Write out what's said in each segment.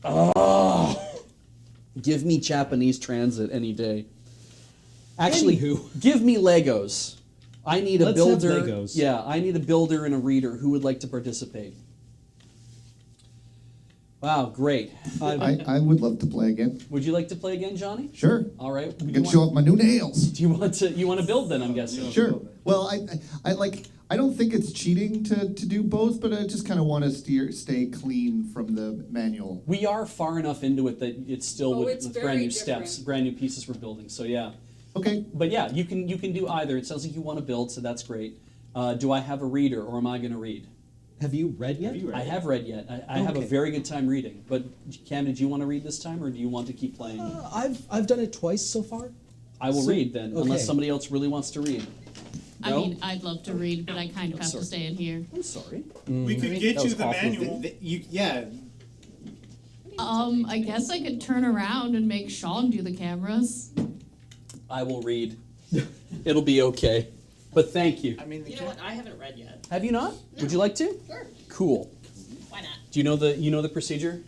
Oh, give me Japanese transit any day. Actually, give me Legos. I need a Let's builder. have Legos. Yeah, I need a builder and a reader who would like to participate. Wow, great. I would love to play again. Would you like to play again, Johnny? Sure. All right. I can show off my new nails. Do you want to build then? I'm guessing. Sure. Well, I don't think it's cheating to do both, but I just kind of want to stay clean from the manual. We are far enough into it that it's still it's with very brand new different. steps, brand new pieces we're building. So yeah. Okay. But yeah, you can do either. It sounds like you want to build, so that's great. Do I have a reader, or am I going to read? Have you read yet? I have read yet. I have a very good time reading. But Cam, did you want to read this time, or do you want to keep playing? I've done it twice so far. I will read then, okay. unless somebody else really wants to read. I No? mean, I'd love to read, but I kind of have to stay in here. I'm sorry. We could get That you was the awful. manual. Yeah. I guess I could turn around and make Sean do the cameras. I will read. It'll be okay. But thank you. I mean, You know what? I haven't read yet. Have you not? No. Would you like to? Sure. Cool. Why not? Do you know the procedure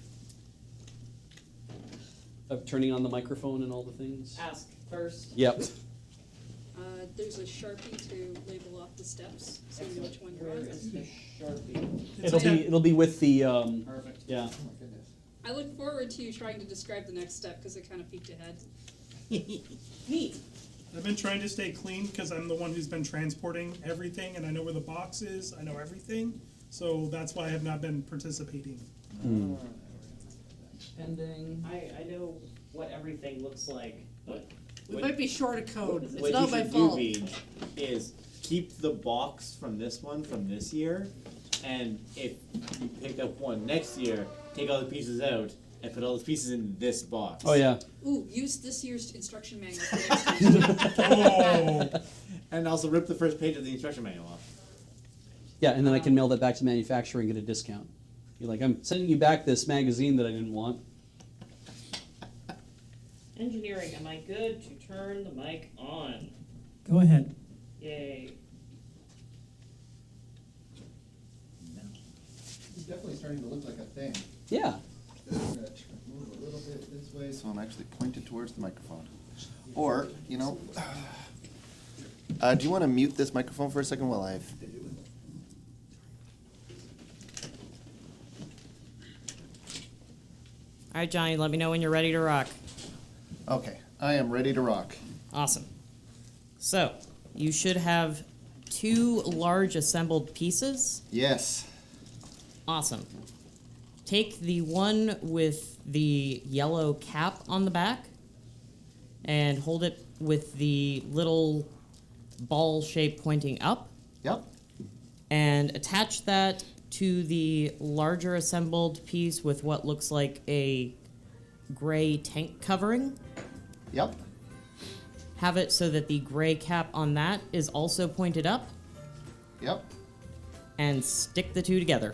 of turning on the microphone and all the things? Ask first. Yep. There's a Sharpie to label off the steps, so you know which one you're Where on. is the Sharpie? It'll be with the Perfect. yeah. I look forward to you trying to describe the next step because it kind of peeked ahead. Neat. I've been trying to stay clean because I'm the one who's been transporting everything, and I know where the box is. I know everything, so that's why I have not been participating. Pending. I know what everything looks like, but We might be short of code. It's what not you my should fault. do, Beej, is keep the box from this one from this year, and if you pick up one next year, take all the pieces out and put all the pieces in this box. Oh yeah. Ooh, use this year's instruction manual for next year. Oh, And also rip the first page of the instruction manual off. Yeah, and then I can mail that back to manufacturer and get a discount. You're like, I'm sending you back this magazine that I didn't want. engineering, am I good to turn the mic on? Go ahead. Yay. It's definitely starting to look like a thing. Yeah. I'm gonna move a little bit this way so I'm actually pointed towards the microphone. Or, you know, do you want to mute this microphone for a second while I've... All right, Johnny, let me know when you're ready to rock. Okay, I am ready to rock. Awesome. So, you should have 2 large assembled pieces. Yes. Awesome. Take the one with the yellow cap on the back and hold it with the little ball shape pointing up, Yep. and attach that to the larger assembled piece with what looks like a gray tank covering. Yep. Have it so that the gray cap on that is also pointed up, Yep. and stick the two together.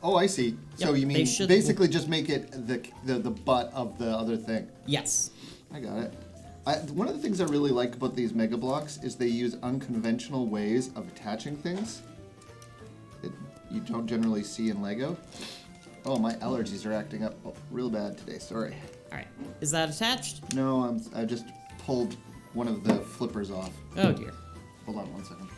Oh, I see. So Yep, you they mean should- basically just make it the butt of the other thing. Yes. I got it. One of the things I really like about these Mega Blocks is they use unconventional ways of attaching things that you don't generally see in Lego. Oh, my allergies are acting up real bad today. Sorry. All right. Is that attached? No, I just pulled one of the flippers off. Oh dear. Hold on 1 second.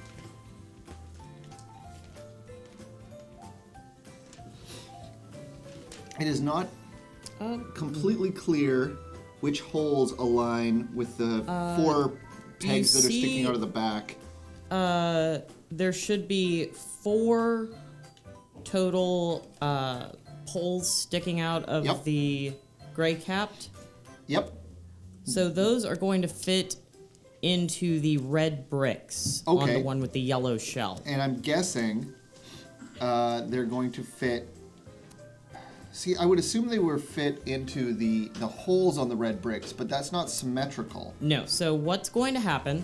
It is not completely clear which holes align with the 4 pegs that are see- sticking out of the back. There should be 4 total poles sticking out of Yep. the gray capped. Yep. So those are going to fit into the red bricks on Okay. the one with the yellow shell. And I'm guessing they're going to fit. See, I would assume they were fit into the holes on the red bricks, but that's not symmetrical. No, so what's going to happen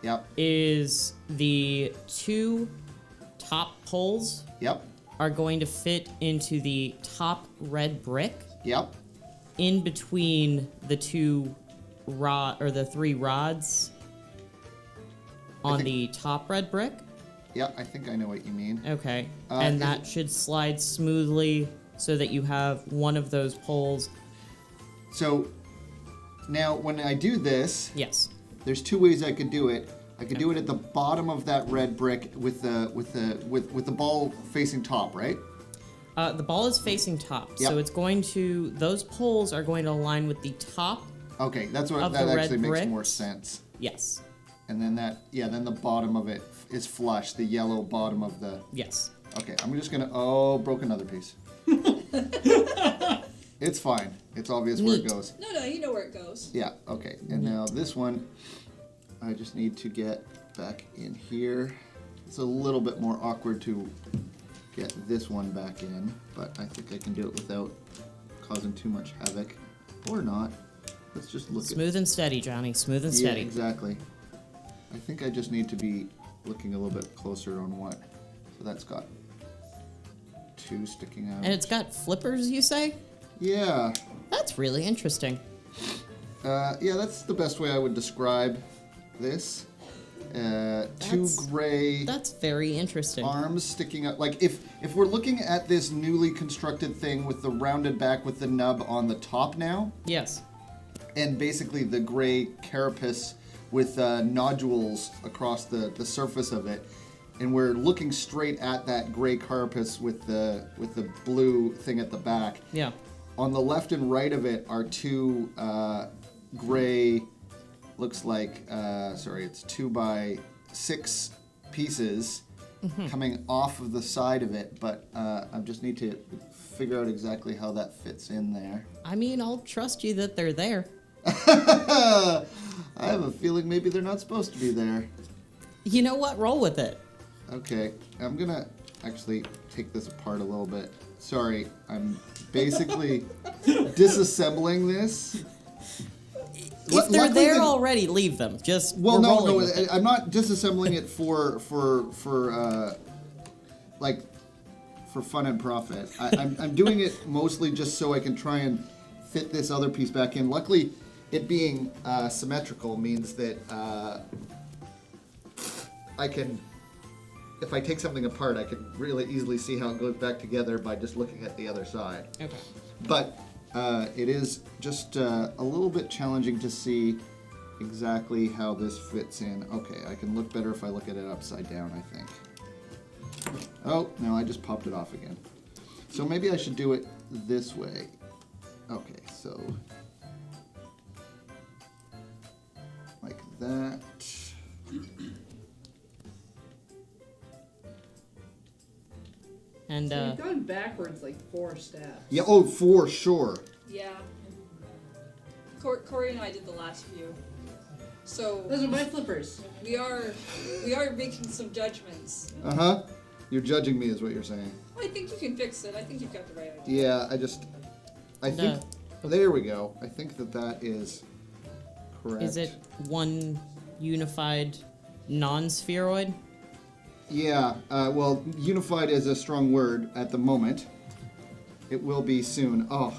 Yep. is the 2 top poles Yep. are going to fit into the top red brick Yep. in between the 2 rod or the 3 rods on the top red brick. Yep. I think I know what you mean. Okay. Is And that should slide smoothly so that you have one of those poles. So now when I do this, Yes. there's two ways I could do it. I could do it at the bottom of that red brick with the ball facing top, right? The ball is facing top, Yep. so it's going to. Those poles are going to align with the top. Okay, that's what Of that the red actually makes brick? more sense. Yes. And then then the bottom of it is flush, the yellow bottom of the. Yes. Okay, I'm just gonna. Broke another piece. It's fine. It's obvious where it Neat. goes. No, you know where it goes. Yeah. Okay. And now this one, I just need to get back in here. It's a little bit more awkward to get this one back in, but I think I can do it without causing too much havoc, or not. Let's just look Smooth and steady, Johnny. Smooth and Yeah, steady. exactly. I think I just need to be looking a little bit closer on what. So that's got two sticking out. And it's got flippers, you say? Yeah. That's really interesting. Yeah, that's the best way I would describe this. Two That's- gray That's very interesting. arms sticking out. Like if we're looking at this newly constructed thing with the rounded back with the nub on the top now, Yes. and basically the gray carapace with nodules across the surface of it, and we're looking straight at that gray carapace with the blue thing at the back. Yeah. On the left and right of it are two gray, looks like, it's 2x6 pieces coming off of the side of it, but I just need to figure out exactly how that fits in there. I mean, I'll trust you that they're there. I have a feeling maybe they're not supposed to be there. You know what? Roll with it. Okay, I'm gonna actually take this apart a little bit. Sorry, I'm basically disassembling this. If they're Luckily there the- already, leave them. Just Well, we're no, rolling with it. I'm not disassembling it for fun and profit. I'm doing it mostly just so I can try and fit this other piece back in. Luckily, it being symmetrical means that I can, if I take something apart, I can really easily see how it goes back together by just looking at the other side. Okay. But it is just a little bit challenging to see exactly how this fits in. Okay, I can look better if I look at it upside down, I think. Oh, no, I just popped it off again. So maybe I should do it this way. Okay, so like that. And So you've gone backwards like 4 steps. Yeah, oh, for sure. Yeah. Corey and I did the last few. So Those are my flippers. we are making some judgments. Uh-huh. You're judging me is what you're saying. I think you can fix it. I think you've got the right idea. Yeah, I think, there we go. I think that is correct. is it one unified non-spheroid? Yeah, well, unified is a strong word at the moment. It will be soon. Oh,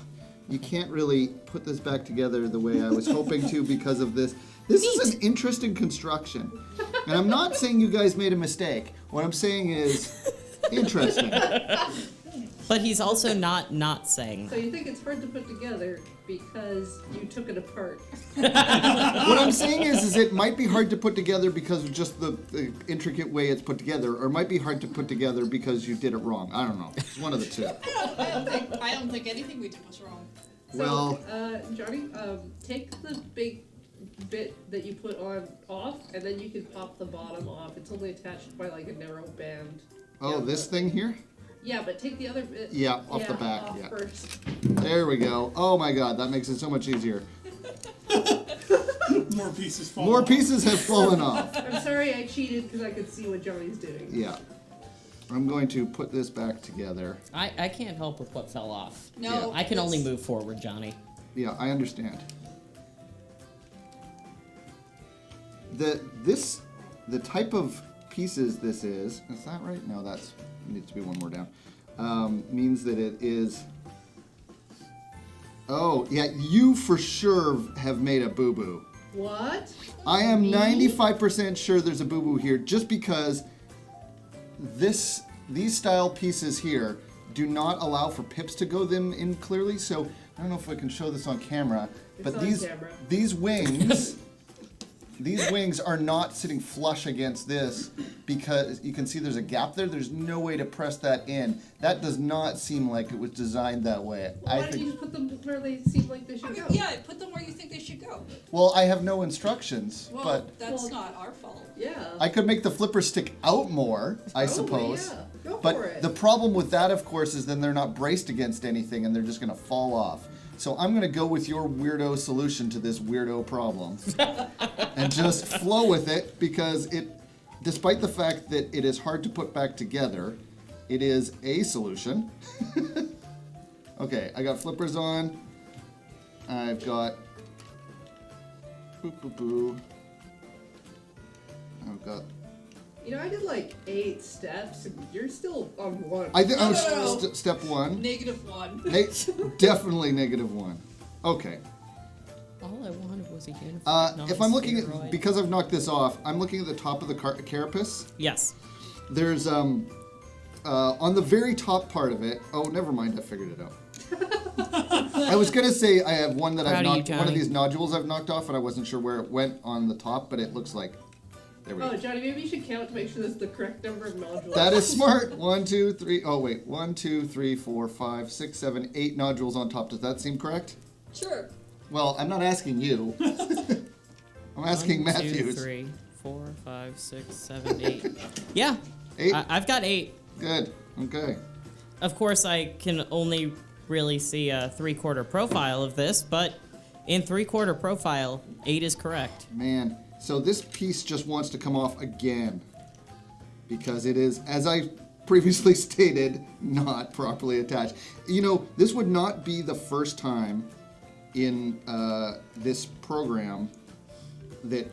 you can't really put this back together the way I was hoping to because of this. This is an interesting construction. And I'm not saying you guys made a mistake. What I'm saying is interesting. But he's also not saying. So you think it's hard to put together because you took it apart. What I'm saying is it might be hard to put together because of just the intricate way it's put together, or it might be hard to put together because you did it wrong. I don't know. It's one of the two. I don't think anything we did was wrong. So, Well, Johnny, take the big bit that you put on off, and then you can pop the bottom off. It's only attached by like a narrow band. oh, this thing here? Yeah, but take the other bit. Yeah, off the back, off yeah. first. There we go. Oh my god, that makes it so much easier. More pieces fall More off. pieces have fallen off. I'm sorry I cheated because I could see what Johnny's doing. Yeah. I'm going to put this back together. I can't help with what fell off. No, I can only it's- move forward, Johnny. Yeah, I understand. The type of pieces this is that right? No, that's needs to be one more down. Means that it is. Oh, yeah, you for sure have made a boo-boo. What? I am Me? 95% sure there's a boo-boo here just because these style pieces here do not allow for pips to go them in clearly. So I don't know if I can show this on camera, but on camera. these wings. These wings are not sitting flush against this because you can see there's a gap there. There's no way to press that in. That does not seem like it was designed that way. Well, why don't you just put them where they seem like they should go? Yeah, put them where you think they should go. Well, I have no instructions, Well, but that's Well, not our fault. Yeah. I could make the flipper stick out more, I Probably, suppose. Yeah. Go But for it. the problem with that, of course, is then they're not braced against anything and they're just going to fall off. So I'm going to go with your weirdo solution to this weirdo problem and just flow with it because despite the fact that it is hard to put back together, it is a solution. Okay, I got flippers on. I've got I've got I did like 8 steps, and you're still on 1. I think No. step 1. -1. Hey, definitely -1. Okay. All I wanted was a uniform. If I'm looking at, because I've knocked this off, I'm looking at the top of the carapace. Yes. There's on the very top part of it. Oh, never mind. I figured it out. I was gonna say I have one that I've Proud of you, knocked. One of Johnny. these nodules I've knocked off, and I wasn't sure where it went on the top, but it looks like. There we go. Oh, Johnny, maybe you should count to make sure that's the correct number of nodules. That is smart. 1, 2, 3. Oh wait, 1, 2, 3, 4, 5, 6, 7, 8 nodules on top. Does that seem correct? Sure. Well, I'm not asking you. I'm asking 1, 2, Matthews. 3, 4, 5, 6, 7, 8. Yeah. 8. I've got 8. Good. Okay. Of course, I can only really see a 3/4 profile of this, but in 3/4 profile, 8 is correct. Man, so this piece just wants to come off again because it is, as I previously stated, not properly attached. This would not be the first time in this program that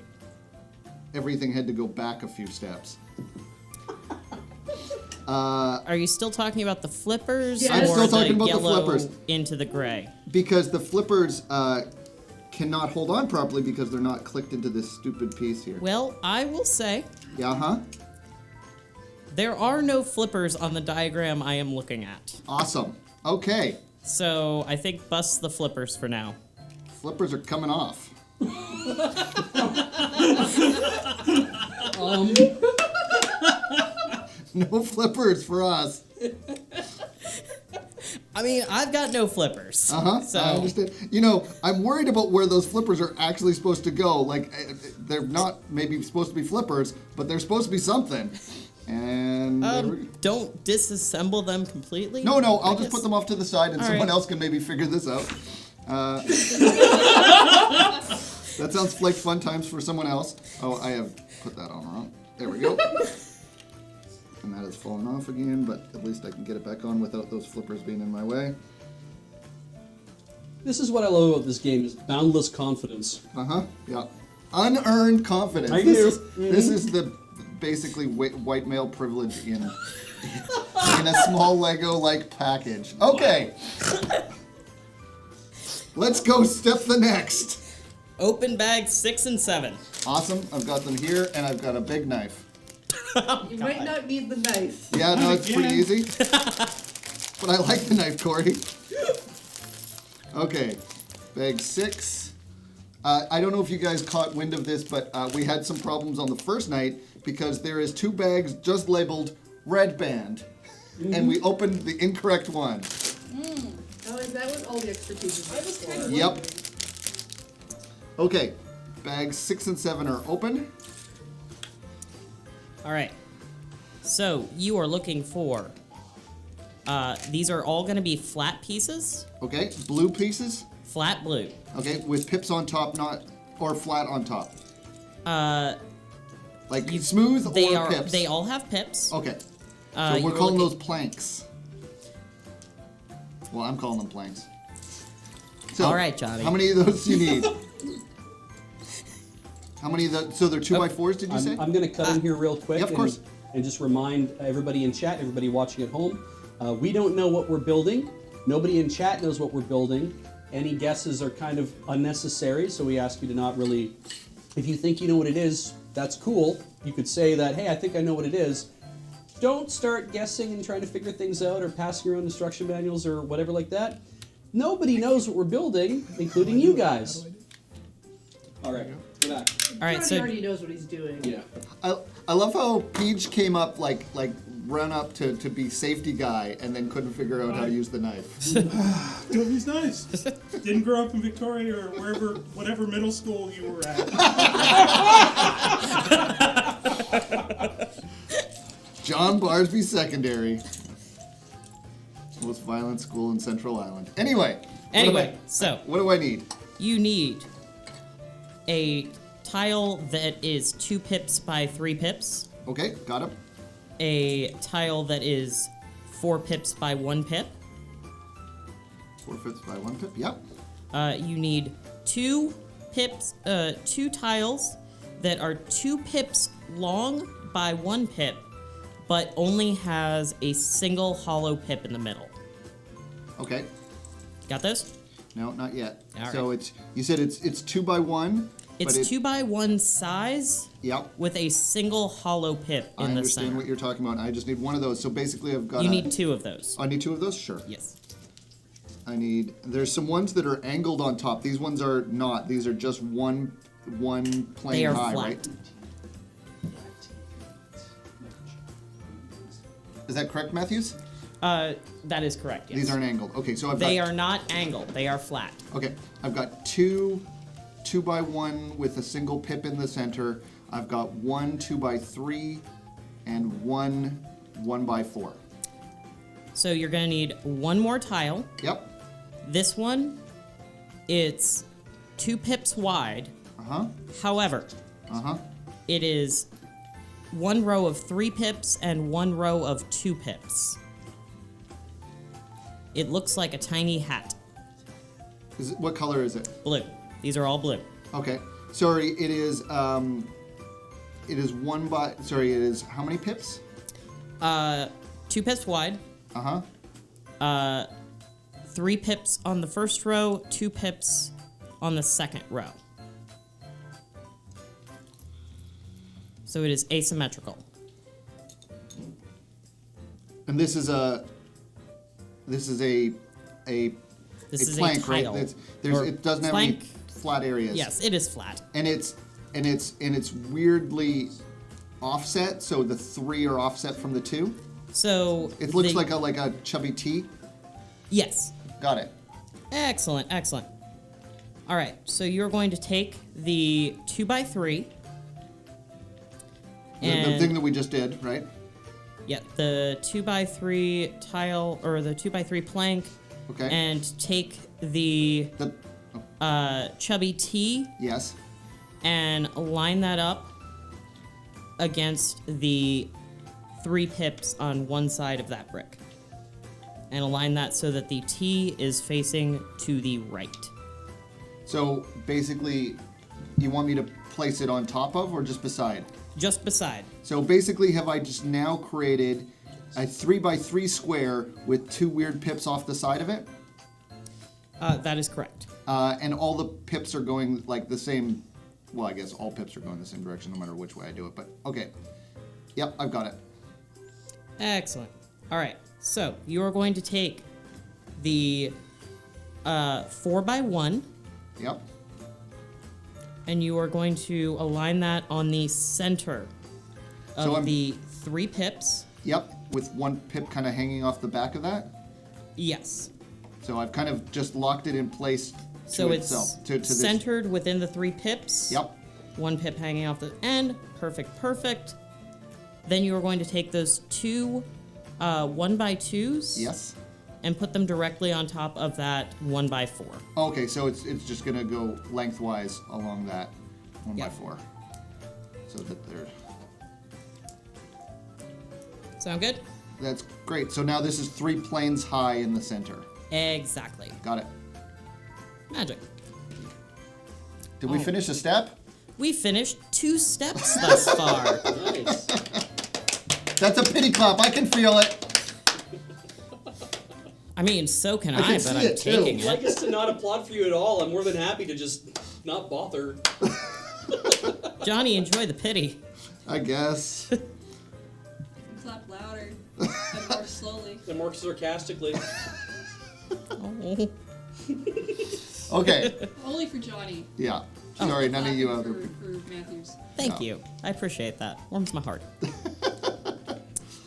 everything had to go back a few steps. Are you still talking about the flippers? Yeah. I'm or still talking about the yellow flippers. into the gray? Because the flippers cannot hold on properly because they're not clicked into this stupid piece here. Well, I will say Yeah, huh? there are no flippers on the diagram I am looking at. Awesome. Okay. So I think bust the flippers for now. Flippers are coming off. No flippers for us. I mean, I've got no flippers. I So understand. I'm worried about where those flippers are actually supposed to go. Like, they're not maybe supposed to be flippers, but they're supposed to be something. And there we go. don't disassemble them completely. No, I'll I just guess- put them off to the side, and All someone right. else can maybe figure this out. That sounds like fun times for someone else. Oh, I have put that on wrong. There we go. And that has fallen off again, but at least I can get it back on without those flippers being in my way. This is what I love about this game: is boundless confidence. Yeah. Unearned confidence. I This do. is the basically white male privilege in a small Lego-like package. Okay. Let's go step the next. Open bags 6 and 7. Awesome. I've got them here, and I've got a big knife. You might not need the knife. Yeah, no, it's pretty Again. easy. But I like the knife, Corey. Okay, bag 6. I don't know if you guys caught wind of this, but we had some problems on the first night because there is 2 bags just labeled red band, and we opened the incorrect one. Oh, is that what all the extra pieces are for? Yep. Okay, bags 6 and 7 are open. All right. So you are looking for. These are all going to be flat pieces. Okay, blue pieces. Flat blue. Okay, with pips on top, or flat on top. Like smooth They or are. pips. They all have pips. Okay. Uh, So we're you're calling looking- those planks. Well, I'm calling them planks. So, All right, Johnny. How many of those do you need? How many of those? So they're 2x4s, did you say? I'm going to cut in here real quick. Yeah, of course. And just remind everybody in chat, everybody watching at home, we don't know what we're building. Nobody in chat knows what we're building. Any guesses are kind of unnecessary, so we ask you to not really. If you think you know what it is, that's cool. You could say that, hey, I think I know what it is. don't start guessing and trying to figure things out or passing around instruction manuals or whatever like that. Nobody knows what we're building, including you guys. All right, go back. All right, Johnny so already knows what he's doing. Yeah. I love how Peach came up like run up to be safety guy and then couldn't figure out how to use the knife. Don't use knives. Didn't grow up in Victoria or whatever middle school you were at. John Barsby Secondary. Most violent school in Central Island. Anyway. So What do I need? you need a tile that is 2 pips by 3 pips, Okay, got him. a tile that is 4 pips by 1 pip. 4/5 by 1 pip. Yep. You need 2 pips, 2 tiles that are 2 pips long by 1 pip, but only has a single hollow pip in the middle. Okay. Got those? No, not yet. All So right. you said it's 2 by 1. It's but 2 by 1 size Yep. with a single hollow pip in I the understand center. what you're talking about. I just need one of those. So basically, I've got. You need 2 of those. I need 2 of those. Sure. Yes. I need. There's some ones that are angled on top. These ones are not. These are just one plane They are high, flat. right? Is that correct, Matthews? That is correct. Yes. These aren't angled. Okay, so I've They got. are not angled. They are flat. Okay, I've got 2 by 1 with a single pip in the center. I've got 1 2 by 3, and 1 1 by 4. So you're gonna need 1 more tile. Yep. This one, it's 2 pips wide. Uh-huh. However, Uh-huh. it is 1 row of 3 pips and 1 row of 2 pips. It looks like a tiny hat. What color is it? Blue. These are all blue. Okay. Sorry, it is 1 by, sorry, it is how many pips? 2 pips wide. Uh-huh. 3 pips on the first row, 2 pips on the second row. So it is asymmetrical. And this is a This is plank, a tile. right? Or It doesn't have any plank. flat areas. Yes, it is flat. And it's weirdly offset, so the 3 are offset from the 2. So It looks the- like a chubby T. Yes. Got it. Excellent, excellent. All right, so you're going to take the 2 by 3 The thing that we just did, right? yeah, the 2 by 3 tile or the 2 by 3 plank, Okay. and take the chubby T Yes. and line that up against the 3 pips on one side of that brick. And align that so that the T is facing to the right. So basically, you want me to place it on top of or just beside? Just beside. So basically, have I just now created a 3 by 3 square with 2 weird pips off the side of it? That is correct. And all the pips are going like the same. Well, I guess all pips are going the same direction no matter which way I do it. But okay. Yep, I've got it. Excellent. All right. So you are going to take the 4 by 1 Yep. and you are going to align that on the center of So I'm- the 3 pips. Yep. With 1 pip kind of hanging off the back of that. Yes. So I've kind of just locked it in place to So it's itself. To this. centered within the 3 pips. Yep. 1 pip hanging off the end. Perfect, perfect. Then you are going to take those 2 1 by 2s. Yes. And put them directly on top of that 1 by 4. Okay, so it's just gonna go lengthwise along that 1 by Yep. 4. So that they're. Sound good? That's great. So now this is 3 planes high in the center. Exactly. Got it. Magic. Did we Oh. finish a step? We finished 2 steps thus far. Nice. That's a pity clap. I can feel it. I mean, so can I I, can but see I'm it, too. taking I'd like it. us to not applaud for you at all. I'm more than happy to just not bother. Johnny, enjoy the pity. I guess. Clap louder. and more sarcastically. Oh. Okay. Only for Johnny. Yeah. Sorry, none of you other for, people. for Matthews. Thank No. you. I appreciate that. Warms my heart.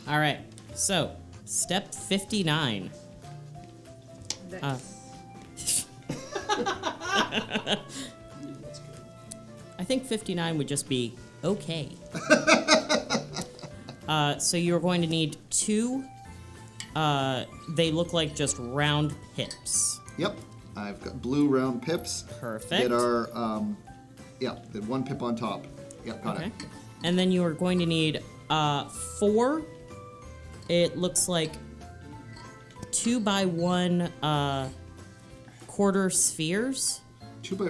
All right. So, step 59. Next. I think 59 would just be okay. So you're going to need 2. They look like just round pips. Yep. I've got blue round pips. Perfect. That are, the 1 pip on top. Yep, got Okay. it. And then you are going to need 4. It looks like 2 by 1 quarter spheres. 2 by,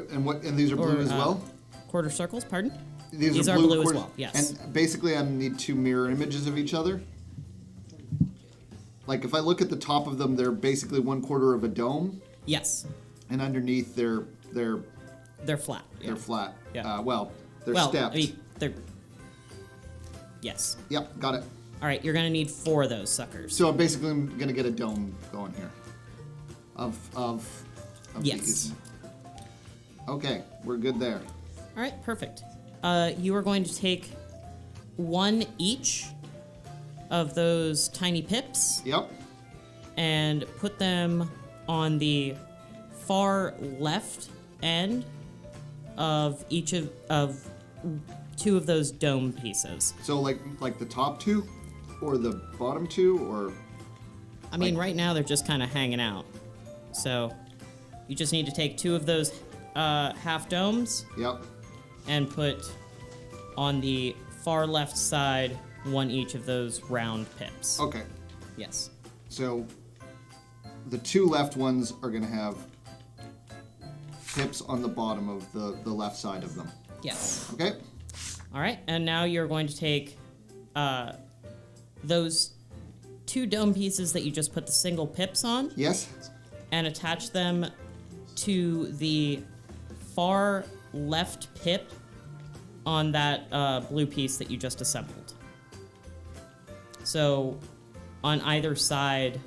and these are blue Or, as well? Quarter circles, pardon? These are blue as quarter- well, yes. And basically I need 2 mirror images of each other. Like if I look at the top of them, they're basically 1/4 of a dome, Yes. and underneath they're They're flat. Yeah. flat. Yeah. They're well, stepped. I mean, they're. Yes. Yep, got it. All right, you're going to need 4 of those suckers. So I'm basically gonna get a dome going here. Of Yes. these. Okay, we're good there. All right, perfect. You are going to take 1 each of those tiny pips Yep. and put them on the far left end of each of 2 of those dome pieces. So like the top 2, or the bottom 2, or I mean, right now they're just kind of hanging out. So you just need to take 2 of those half domes yep. and put on the far left side 1 each of those round pips. Okay. Yes. So the 2 left ones are gonna have pips on the bottom of the left side of them. Yes. Okay? All right, and now you're going to take those 2 dome pieces that you just put the single pips on Yes? and attach them to the far left pip on that blue piece that you just assembled. So on either side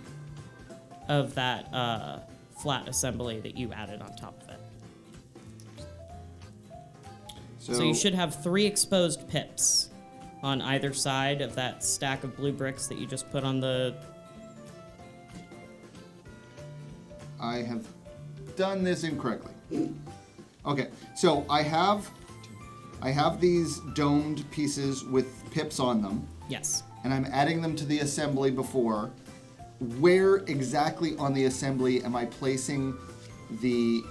of that flat assembly that you added on top of it. So you should have 3 exposed pips on either side of that stack of blue bricks that you just put on the... I have done this incorrectly. Okay, so I have these domed pieces with pips on them, Yes. and I'm adding them to the assembly before. Where exactly on the assembly am I placing the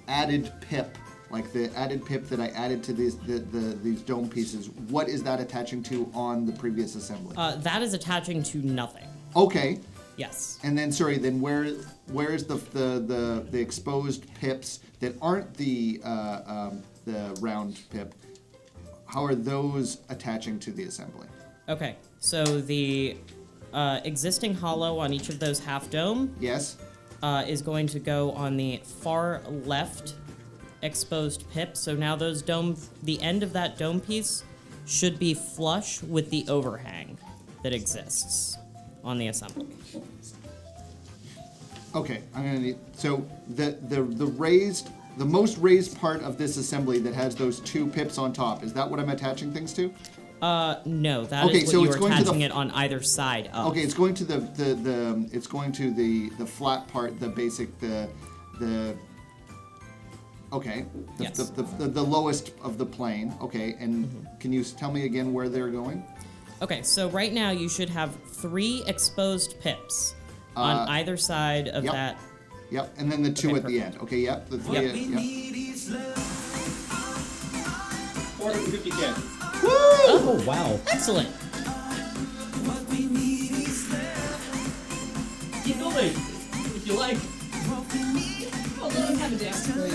added pip? Like the added pip that I added to these dome pieces, what is that attaching to on the previous assembly? That is attaching to nothing. Okay, Yes. and then then where is the exposed pips that aren't the round pip? How are those attaching to the assembly? Okay, so the existing hollow on each of those half dome Yes. is going to go on the far left exposed pip. So now those the end of that dome piece should be flush with the overhang that exists on the assembly. Okay, I'm gonna need the most raised part of this assembly that has those 2 pips on top. Is that what I'm attaching things to? No, that Okay, is so what it's you're going to the attaching it on either side of. Okay, it's going to the flat part, the basic okay, Yes. the lowest of the plane. Okay, and can you tell me again where they're going? Okay, so right now you should have 3 exposed pips on either side of yep. that. Yep, and then the 2 Okay, at the end. Okay, yep, the 3 Yep. yep. 450K. Oh, wow. Excellent. Keep building, if you like. Oh, let him have a dance break.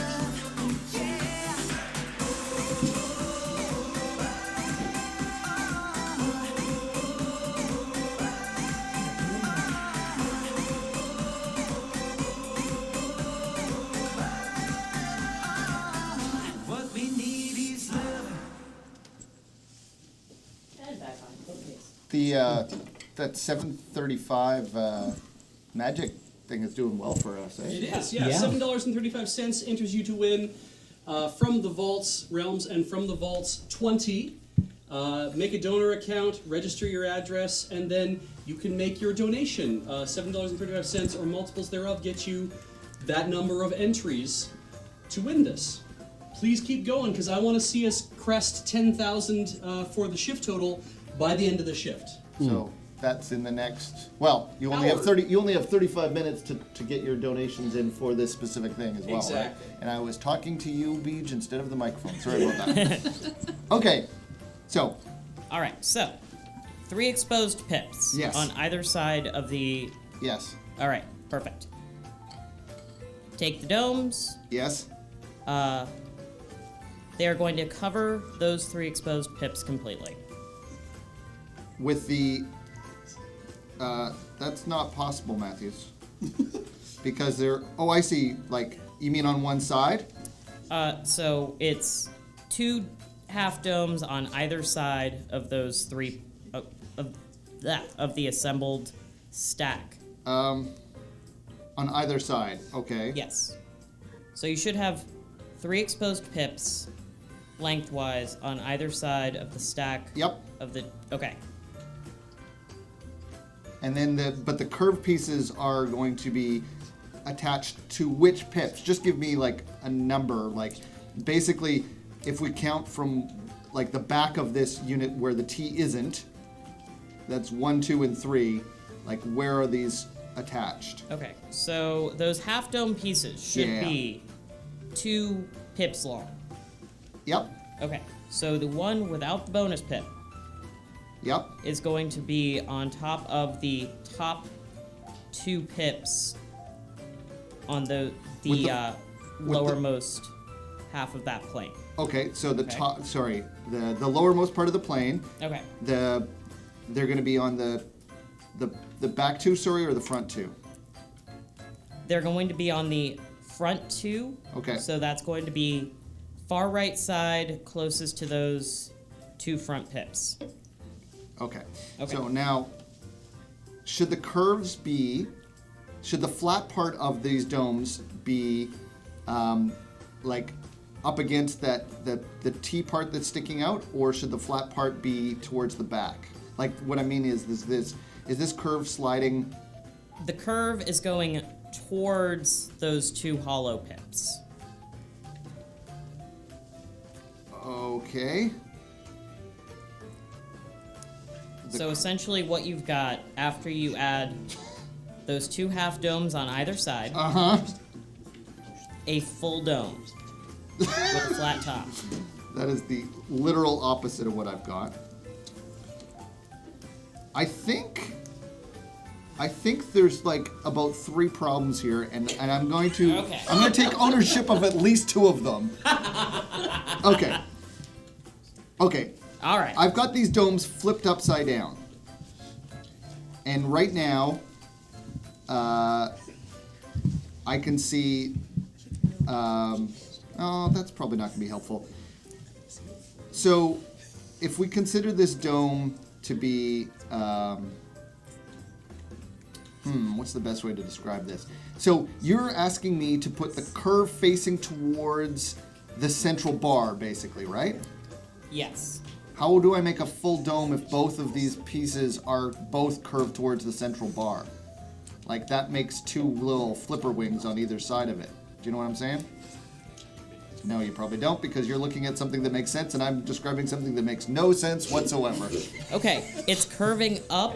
that 735 magic thing is doing well for us, eh? It is, yeah. Yeah. $7.35 enters you to win from the Vaults Realms and from the Vaults 20. Make a donor account, register your address, and then you can make your donation. $7.35 or multiples thereof get you that number of entries to win this. Please keep going, because I want to see us crest 10,000 for the shift total by the end of the shift. So that's in the next. Well, you only have 30. You only have 35 minutes to get your donations in for this specific thing as well, Exactly. right? And I was talking to you, Beej, instead of the microphone. Sorry about that. Okay, so All right, so 3 exposed pips Yes. on either side of the. yes, All right, perfect. Take the domes. yes, They are going to cover those 3 exposed pips completely. with the. That's not possible, Matthews. Because they're. Oh, I see. Like, you mean on one side? So it's 2 half domes on either side of those 3 of the assembled stack. On either side. Okay. Yes. So you should have 3 exposed pips lengthwise on either side of the stack. Yep. Of the okay. And then the curved pieces are going to be attached to which pips? Just give me like a number. Like, basically, if we count from like the back of this unit where the T isn't, that's 1, 2, and 3. Like, where are these attached? Okay. So those half dome pieces should Yeah. be 2 pips long. Yep. Okay. So the one without the bonus pip Yep. is going to be on top of the top 2 pips on the With the- lowermost half of that plane. Okay. So the Okay. top. Sorry. The lowermost part of the plane. Okay. They're going to be on the back 2. Sorry, or the front 2. They're going to be on the front 2. Okay. So that's going to be far right side closest to those 2 front pips. Okay. Okay. So now, should the curves be, should the flat part of these domes be, like, up against the T part that's sticking out, or should the flat part be towards the back? Like, what I mean is this curve sliding? The curve is going towards those 2 hollow pips. Okay. So essentially what you've got after you add those 2 half domes on either side, a full dome with a flat top. That is the literal opposite of what I've got. I think there's like about 3 problems here, and I'm going to Okay. I'm going to take ownership of at least 2 of them. Okay. Okay. All right. I've got these domes flipped upside down, and right now, I can see. Oh, that's probably not going to be helpful. So, if we consider this dome to be, what's the best way to describe this? So, you're asking me to put the curve facing towards the central bar, basically, right? Yes. How do I make a full dome if both of these pieces are both curved towards the central bar? Like, that makes 2 little flipper wings on either side of it. Do you know what I'm saying? No, you probably don't, because you're looking at something that makes sense, and I'm describing something that makes no sense whatsoever. Okay, it's curving up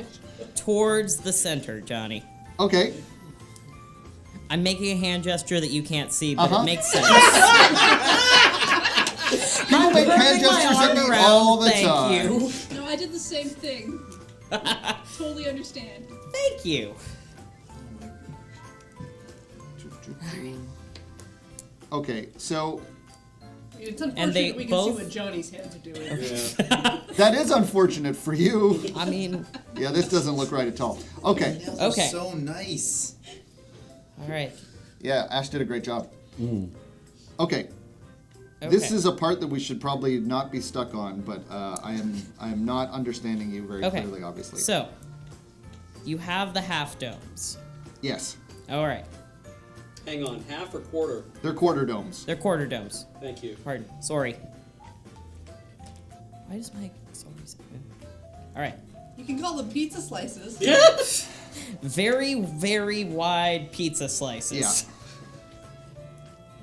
towards the center, Johnny. Okay. I'm making a hand gesture that you can't see, but it makes sense. People make hand Curving my gestures at arm me around, all the thank time. you. No, I did the same thing. Totally understand. Thank you. Okay, so It's they unfortunate we can both- see what Johnny's hands are doing. that is unfortunate for you. I mean, Yeah, this doesn't look right at all. Okay. Nails are Okay. so nice. all right. Yeah, Ash did a great job. Okay. This Okay. is a part that we should probably not be stuck on, but I am not understanding you very Okay. clearly, obviously. So, you have the half domes. Yes. All right. Hang on, half or quarter? They're quarter domes. They're quarter domes. Thank you. Pardon. Sorry. Why does my... Sorry. All right. You can call them pizza slices. Very, very wide pizza slices. Yeah.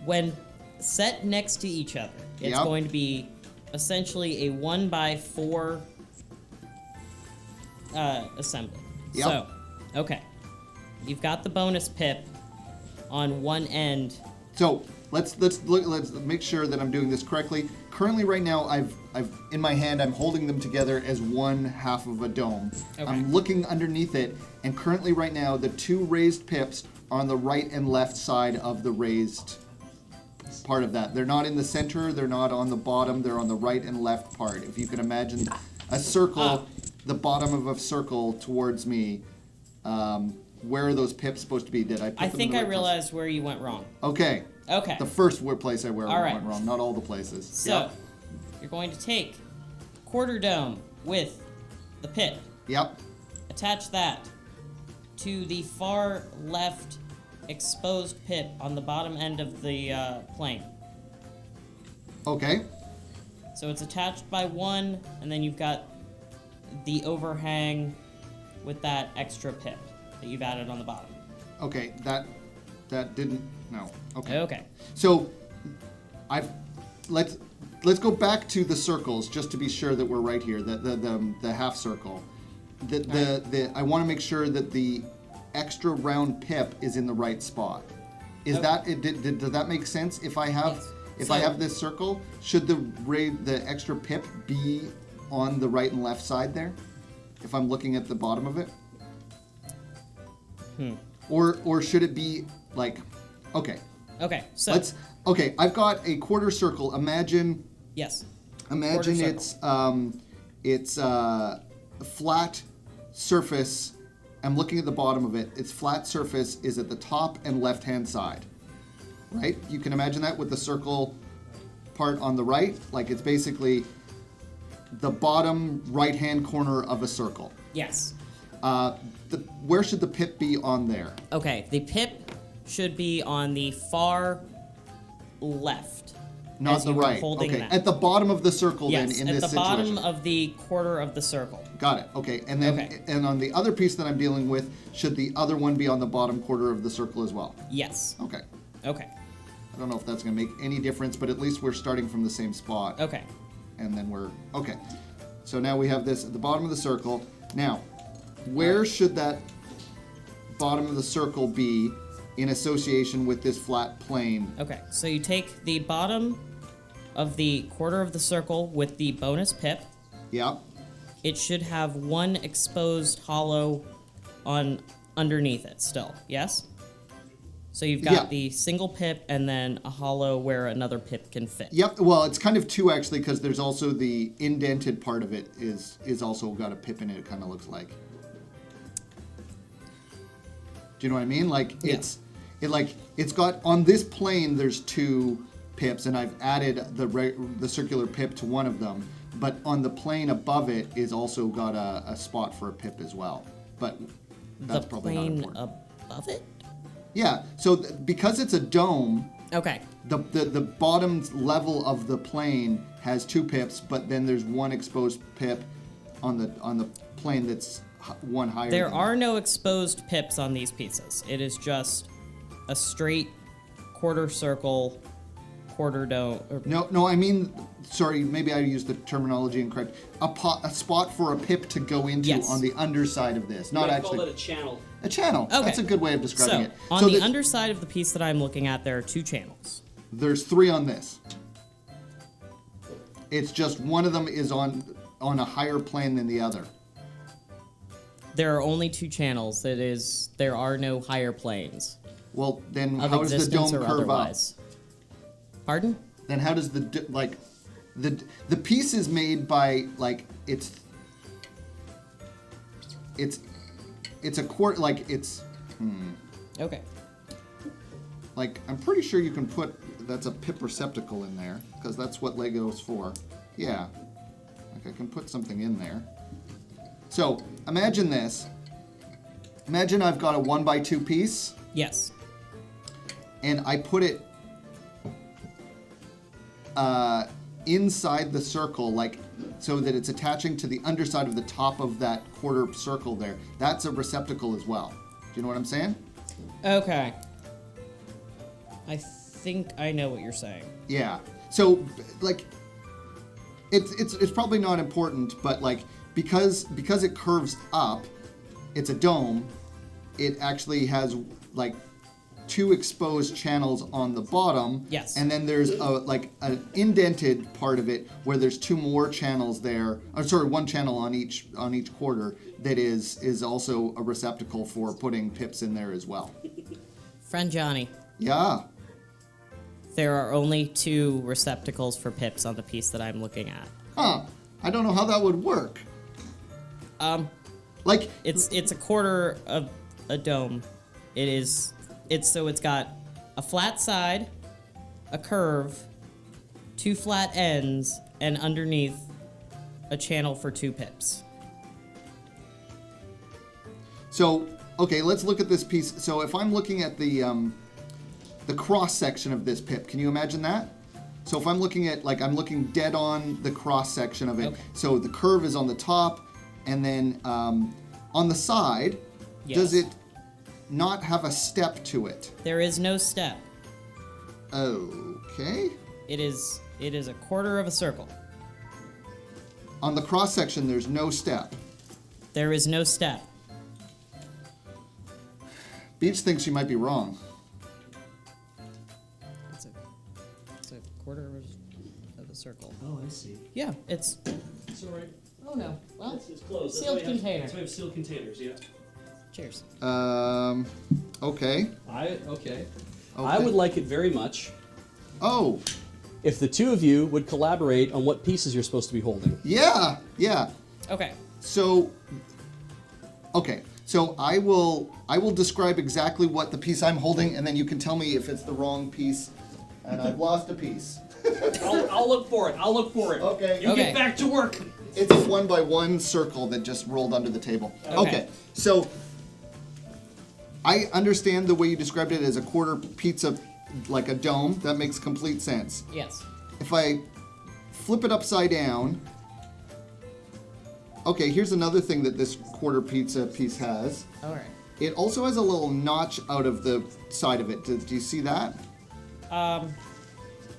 When set next to each other, it's Yep. going to be essentially a 1x4 assembly. Yep. So, okay. You've got the bonus pip on one end. So let's make sure that I'm doing this correctly. Currently, right now, I've in my hand, I'm holding them together as one half of a dome. Okay. I'm looking underneath it, and currently, right now, the two raised pips are on the right and left side of the raised part of that. They're not in the center. They're not on the bottom. They're on the right and left part. If you can imagine a circle, the bottom of a circle towards me. Where are those pips supposed to be? Did I put I them think in the I right place? realized where you went wrong. Okay. Okay. The first place I All right. went wrong, not all the places. So, Yep. you're going to take quarter dome with the pip, Yep. attach that to the far left exposed pip on the bottom end of the plane. Okay. So it's attached by one, and then you've got the overhang with that extra pip that you've added on the bottom. Okay. That didn't. No. Okay. Okay. So, let's go back to the circles just to be sure that we're right here. The half circle. I want to make sure that the extra round pip is in the right spot. Is Okay. that does that make sense? If I have Yes. if I have this circle, should the extra pip be on the right and left side there? If I'm looking at the bottom of it? Or should it be like okay. Okay, so I've got a quarter circle. Imagine yes. Imagine Quarter it's a flat surface. I'm looking at the bottom of it. Its flat surface is at the top and left-hand side. Right? You can imagine that with the circle part on the right. Like it's basically the bottom right-hand corner of a circle. Yes. Where should the pip be on there? Okay, the pip should be on the far left. Not as the you were right. holding Okay. that. At the bottom of the circle Yes, then in at this the bottom situation. of the quarter of the circle. Got it. Okay. And then Okay. and on the other piece that I'm dealing with, should the other one be on the bottom quarter of the circle as well? Yes. Okay. Okay. I don't know if that's going to make any difference, but at least we're starting from the same spot. Okay. And then we're okay. So now we have this at the bottom of the circle. Now, where should that bottom of the circle be in association with this flat plane? Okay. So you take the bottom of the quarter of the circle with the bonus pip. Yeah. It should have one exposed hollow on underneath it still. Yes? So you've got Yeah. the single pip and then a hollow where another pip can fit. Yep. Well, it's kind of two actually, because there's also the indented part of it is also got a pip in it. It kind of looks like. Do you know what I mean? Like Yeah. it's got on this plane. There's two pips, and I've added the circular pip to one of them. But on the plane above it is also got a spot for a pip as well. But that's The probably not plane important. above it? Yeah. So because it's a dome. Okay. The bottom level of the plane has two pips, but then there's one exposed pip on the plane that's one higher. There than are that. no exposed pips on these pizzas. It is just a straight quarter circle, quarter dome. No. I mean, sorry. Maybe I used the terminology incorrect. A spot for a pip to go into Yes. on the underside of this, not I actually call it a channel. a channel. Okay. That's a good way of describing So, it. on So the this- underside of the piece that I'm looking at, there are two channels. there's three on this. It's just one of them is on a higher plane than the other. There are only two channels. There are no higher planes Well, then of how does the existence dome or curve otherwise. Pardon? up? Then how does the piece is made by like it's a quart like it's Okay. like I'm pretty sure you can put that's a pip receptacle in there because that's what Lego's for. Yeah, like I can put something in there. So imagine this. Imagine I've got a 1x2 piece, Yes. and I put it inside the circle, like so that it's attaching to the underside of the top of that quarter circle there. That's a receptacle as well. Do you know what I'm saying? Okay. I think I know what you're saying. Yeah. So, like, it's probably not important, but like because it curves up, it's a dome. It actually has like 2 exposed channels on the bottom. Yes. And then there's like an indented part of it where there's 2 more channels there. Or sorry, 1 channel on each quarter that is also a receptacle for putting pips in there as well. Friend Johnny, Yeah. there are only 2 receptacles for pips on the piece that I'm looking at. Huh. I don't know how that would work. Like It's a quarter of a dome. It's got a flat side, a curve, 2 flat ends, and underneath a channel for 2 pips. So, okay, let's look at this piece. So if I'm looking at the cross section of this pip, can you imagine that? So if I'm looking at, like, I'm looking dead on the cross section of it. Okay. So the curve is on the top, and then on the side, Yes. does it not have a step to it? There is no step. Okay. It is a quarter of a circle. On the cross section, there's no step. There is no step. Beach thinks you might be wrong. It's a quarter of a circle. Oh, I see. Yeah, it's. It's all right. Oh no. Well, It's closed. sealed container. That's why we have sealed containers. Yeah. Cheers. Okay. Okay. I would like it very much Oh, if the 2 of you would collaborate on what pieces you're supposed to be holding. yeah, yeah. Okay. So, okay. So I will describe exactly what the piece I'm holding, and then you can tell me if it's the wrong piece, and I've lost a piece. I'll look for it. Okay. You Okay. get back to work. It's a 1x1 circle that just rolled under the table. Okay. So I understand the way you described it as a quarter pizza, like a dome. That makes complete sense. Yes. If I flip it upside down, okay, here's another thing that this quarter pizza piece has. All right. It also has a little notch out of the side of it. Do you see that? I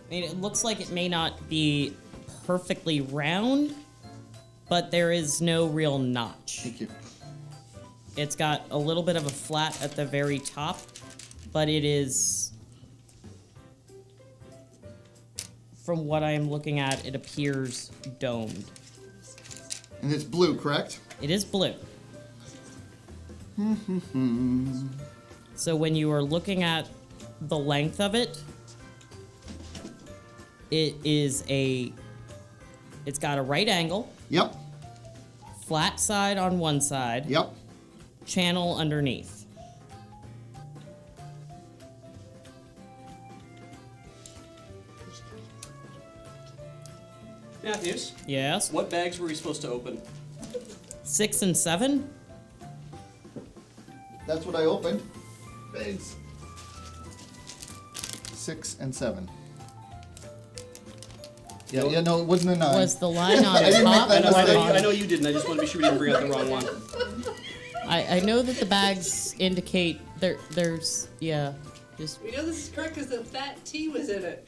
mean, it looks like it may not be perfectly round, but there is no real notch. Thank you. It's got a little bit of a flat at the very top, but it is, from what I am looking at, it appears domed. And it's blue, correct? It is blue. So when you are looking at the length of it, it's got a right angle, Yep. flat side on one side, Yep. channel underneath. Matthews, Yes. what bags were we supposed to open? 6 and 7. That's what I opened. Thanks. 6 and 7. Yeah, no, it wasn't a 9. Was the line on I didn't make top? that or mistake. on I know you didn't. I just want to be sure we didn't bring out the wrong one. I know that the bags indicate there's just We know this is correct because the fat T was in it.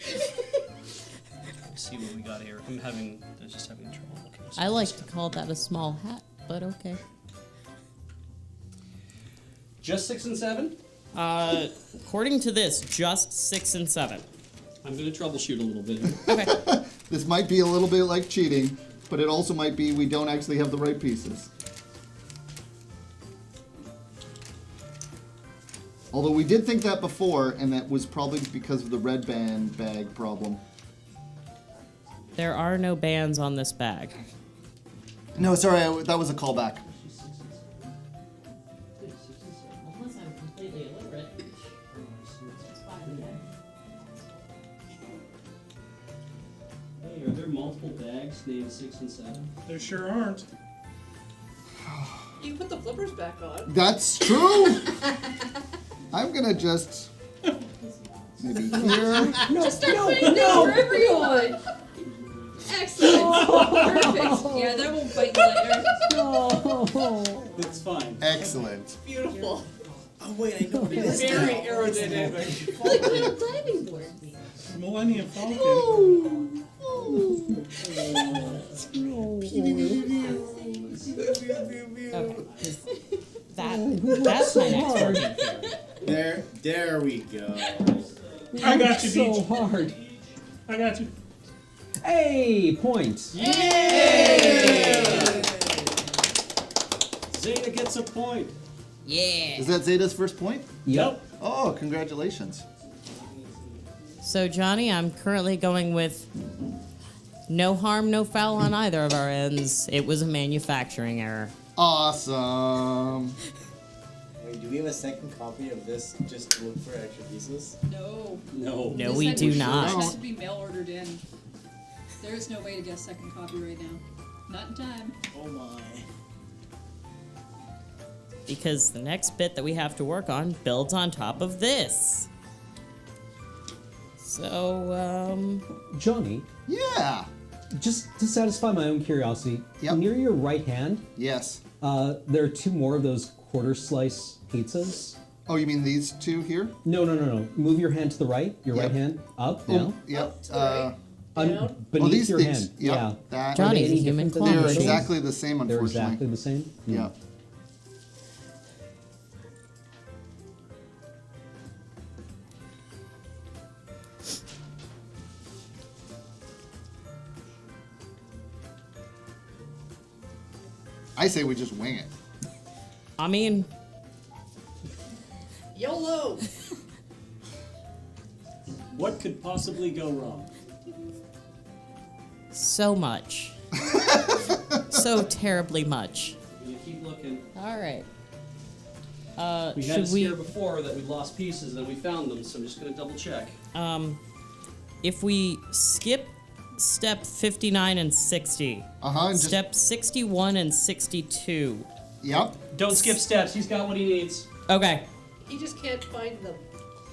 Let's see what we got here. I'm just having trouble looking. I like to call that a small hat, but okay. Just 6 and 7? According to this, just 6 and 7. I'm going to troubleshoot a little bit here. Okay. This might be a little bit like cheating, but it also might be we don't actually have the right pieces. Although we did think that before, and that was probably because of the red band bag problem. There are no bands on this bag. No, sorry, that was a callback. Unless I'm completely illiterate. Hey, are there multiple bags named 6 and 7? There sure aren't. You can put the flippers back back on. That's true. I'm gonna just maybe here. Just start putting things wherever you want. Excellent. Perfect. Yeah, that won't bite later. It's fine. Excellent. Beautiful. Oh wait, I know what it is. Very aerodynamic. Like on a diving board. Millennium Falcon. That's my next working theory. There we go. I got you, So Beach. hard. I got you. Hey, point. Zeta gets a point. Yeah. Is that Zeta's first point? Yep. Oh, congratulations. So, Johnny, I'm currently going with no harm, no foul on either of our ends. It was a manufacturing error. Awesome. Wait, do we have a second copy of this just to look for extra pieces? No. No. No, This we had do to- not. This has to be mail ordered in. There is no way to get a second copy right now. Not in time. Oh my. Because the next bit that we have to work on builds on top of this. So, Johnny, Yeah. just to satisfy my own curiosity, Yep. near your right hand, Yes. there are two more of those quarter slice pizzas. Oh, you mean these two here? No. Move your hand to the right. Your Yep. right hand up, Oh, down. yep. to the right. Beneath Oh, these your things. hand. Yep. Yeah. That. Johnny, Are they the any human different than clone They're those? machine. exactly the same, They're unfortunately. exactly the same. Yeah. I say we just wing it. I mean, YOLO! What could possibly go wrong? so much. So terribly much. You keep looking. All right. We had a Should we, scare before that we lost pieces and we found them, so I'm just gonna double check. if we skip step 59 and 60, Uh-huh. And just, step 61 and 62. yep. Don't skip steps. He's got what he needs. Okay. He just can't find them.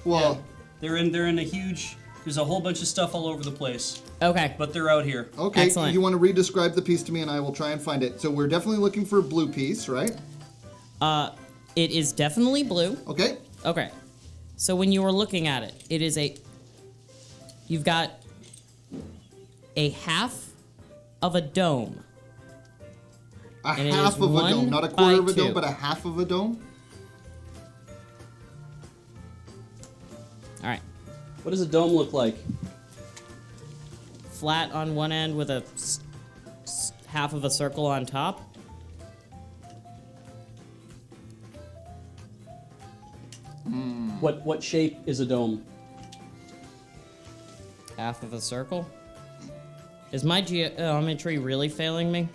Well, They're in a huge. There's a whole bunch of stuff all over the place, Okay. but they're out here. okay. Excellent. You want to re-describe the piece to me, and I will try and find it. So we're definitely looking for a blue piece, right? It is definitely blue. Okay. Okay. So when you were looking at it, it is you've got a half of a dome. A And it half is of a 1 dome, not a quarter of by a dome, 2. but a half of a dome. All right. What does a dome look like? Flat on one end with a half of a circle on top. What shape is a dome? Half of a circle. Is my geometry really failing me?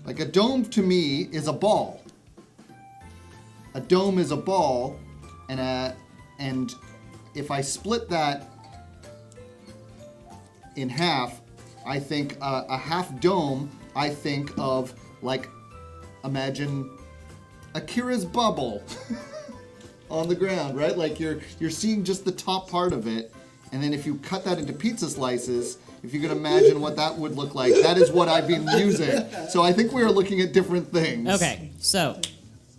Like a dome to me is a ball. A dome is a ball, and if I split that in half, I think a half dome. I think of like, imagine Akira's bubble on the ground, right? Like you're seeing just the top part of it, and then if you cut that into pizza slices, if you could imagine what that would look like, that is what I've been using. So I think we are looking at different things. Okay, so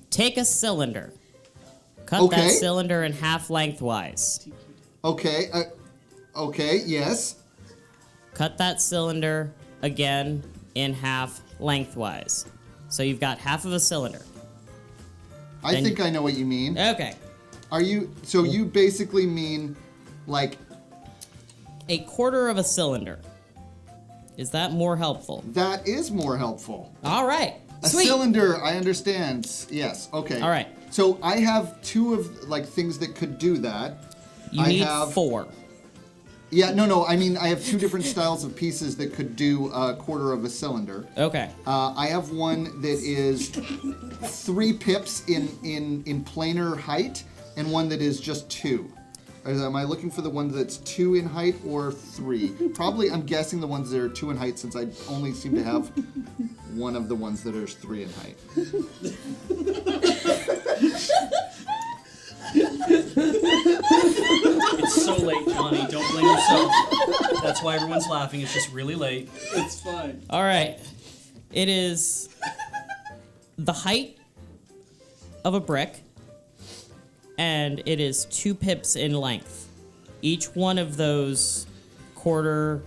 take a cylinder. Cut Okay. that cylinder in half lengthwise. Okay. Okay. Yes. Cut that cylinder again in half lengthwise. So you've got half of a cylinder. I Then- think I know what you mean. Okay. Are you? So you basically mean like A quarter of a cylinder. Is that more helpful? that is more helpful. All right. A Sweet. cylinder, I understand. Yes. Okay. All right. So I have two of like things that could do that. You I need have 4. Yeah. No. I mean, I have two different styles of pieces that could do a quarter of a cylinder. Okay. I have one that is 3 pips in planar height, and one that is just 2. Am I looking for the one that's 2 in height or 3? Probably, I'm guessing the ones that are 2 in height, since I only seem to have one of the ones that are 3 in height. It's so late, Johnny. Don't blame yourself. That's why everyone's laughing. It's just really late. It's fine. All right. It is the height of a brick, and it is 2 pips in length. Each one of those quarter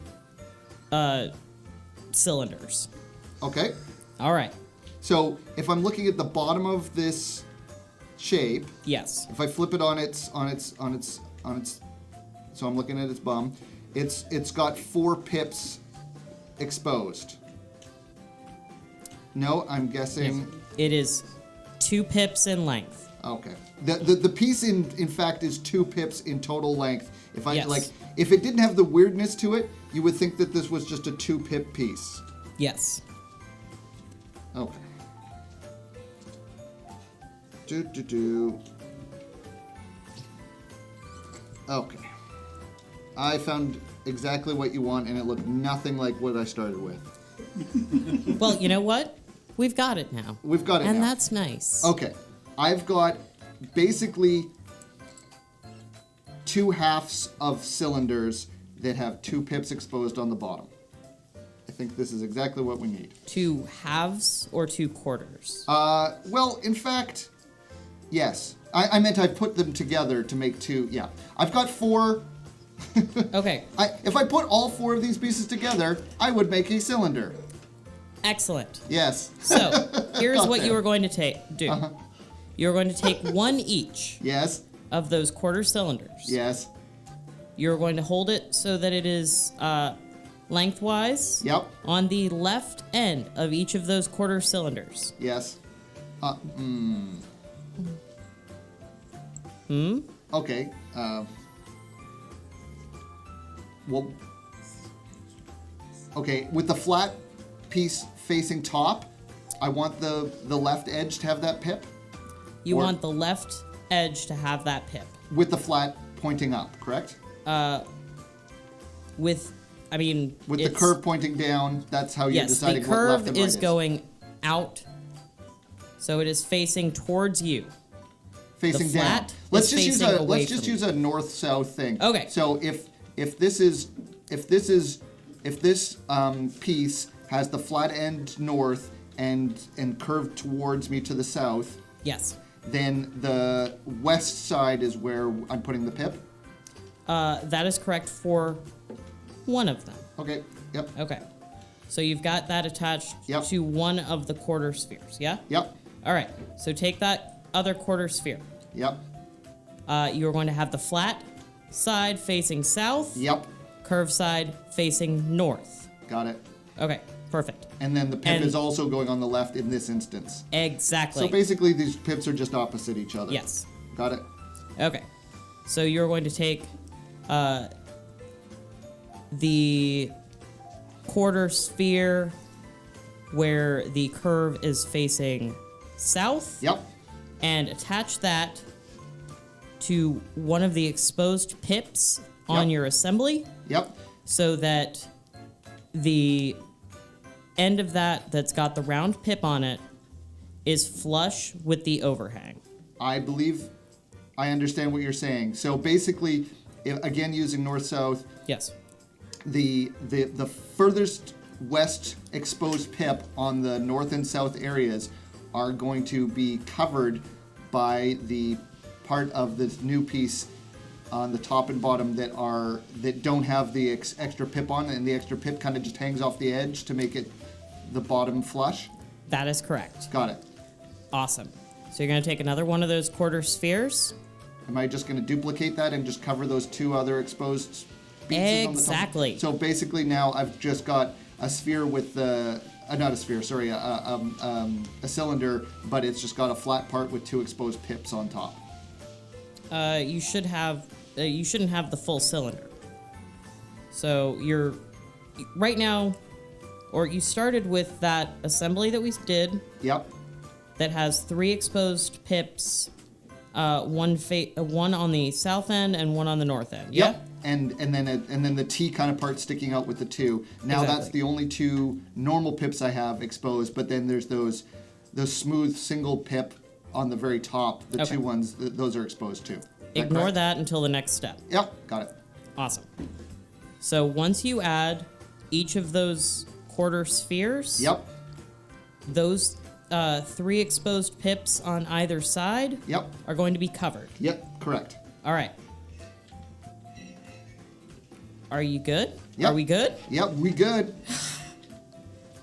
cylinders. Okay. All right. So if I'm looking at the bottom of this shape, Yes. if I flip it on its, so I'm looking at its bum, it's got 4 pips exposed. No, I'm guessing. It is 2 pips in length. Okay. The piece in fact is 2 pips in total length. If I Yes. if it didn't have the weirdness to it, you would think that this was just a 2 pip piece. Yes. Okay. Okay. I found exactly what you want, and it looked nothing like what I started with. Well, you know what? We've got it now. We've got it And now. that's nice. Okay. I've got basically 2 halves of cylinders that have 2 pips exposed on the bottom. I think this is exactly what we need. 2 halves or 2 quarters? Well, in fact, yes. I meant I put them together to make 2. Yeah. I've got 4. Okay. If I put all 4 of these pieces together, I would make a cylinder. Excellent. Yes. So, here's Got what there. you are going to do. You're going to take 1 each Yes. of those quarter cylinders. Yes. You're going to hold it so that it is lengthwise Yep. on the left end of each of those quarter cylinders. Yes. Okay. Well. Okay, with the flat piece facing top, I want the left edge to have that pip. You Or- want the left edge to have that pip. With the flat pointing up, correct? With the the curve pointing down, that's how you're Yes, deciding the what left curve and right is going out, so it is facing towards you. Facing the down. flat Let's is just use facing a away let's just from use a north-south thing. Okay. So if this piece has the flat end north and curved towards me to the south, Yes. then the west side is where I'm putting the pip. That is correct for one of them. Okay. Yep. Okay. So you've got that attached Yep. to one of the quarter spheres, yeah? Yep. All right. So take that other quarter sphere. Yep. You're going to have the flat side facing south, Yep. curved side facing north. Got it. Okay, perfect. And then the pip And- is also going on the left in this instance. Exactly. So basically, these pips are just opposite each other. Yes. Got it. Okay. So you're going to take the quarter sphere where the curve is facing south Yep. and attach that to one of the exposed pips on Yep. your assembly Yep. so that the end of that that's got the round pip on it is flush with the overhang. I believe I understand what you're saying. So basically, again using north-south, Yes. the furthest west exposed pip on the north and south areas are going to be covered by the part of this new piece on the top and bottom that don't have the extra pip on, and the extra pip kind of just hangs off the edge to make it the bottom flush. That is correct. Got it. Awesome. So you're going to take another one of those quarter spheres. Am I just going to duplicate that and just cover those 2 other exposed pieces on the top? Exactly. So basically now I've just got a sphere with the, not a sphere, sorry, a cylinder, but it's just got a flat part with 2 exposed pips on top. You shouldn't have the full cylinder. So you're right now, or you started with that assembly that we did Yep. that has 3 exposed pips one on the south end and one on the north end. Yeah. Yep. And then the T kind of part sticking out with the 2. Now Exactly. that's the only 2 normal pips I have exposed. But then there's those smooth single pip on the very top. The Okay. 2 ones those are exposed too. Ignore correct? that until the next step. Yep. Got it. Awesome. So once you add each of those quarter spheres, Yep. those 3 exposed pips on either side Yep. are going to be covered. Yep. Correct. All right. Are you good? Yep. Are we good? Yep. We good.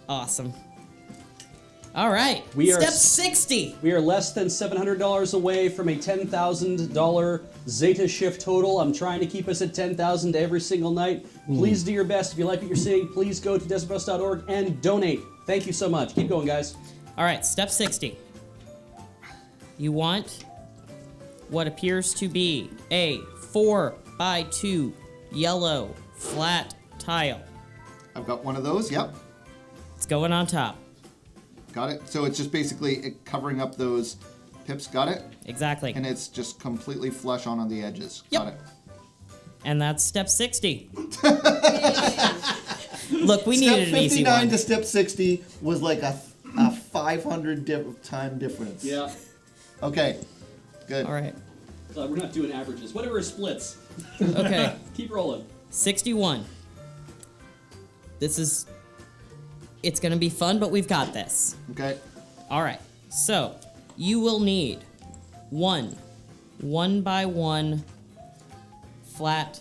Awesome. All right. We are Step s- 60. We are less than $700 away from a $10,000 Zeta shift total. I'm trying to keep us at $10,000 every single night. Please do your best. If you like what you're seeing, please go to desertbus.org and donate. Thank you so much. Keep going, guys. All right. Step 60. You want what appears to be a 4x2 yellow flat tile. I've got one of those. Yep. It's going on top. Got it. So it's just basically covering up those pips. Got it. Exactly. And it's just completely flush on the edges. Yep. Got it. And that's step 60. Look, we Step needed an easy 59 one. to step 60 was like a 500 time difference. Yeah. Okay. Good. All right. We're not doing averages. Whatever is splits. Okay. Keep rolling. 61. It's going to be fun, but we've got this. Okay. All right. So, you will need one 1x1 flat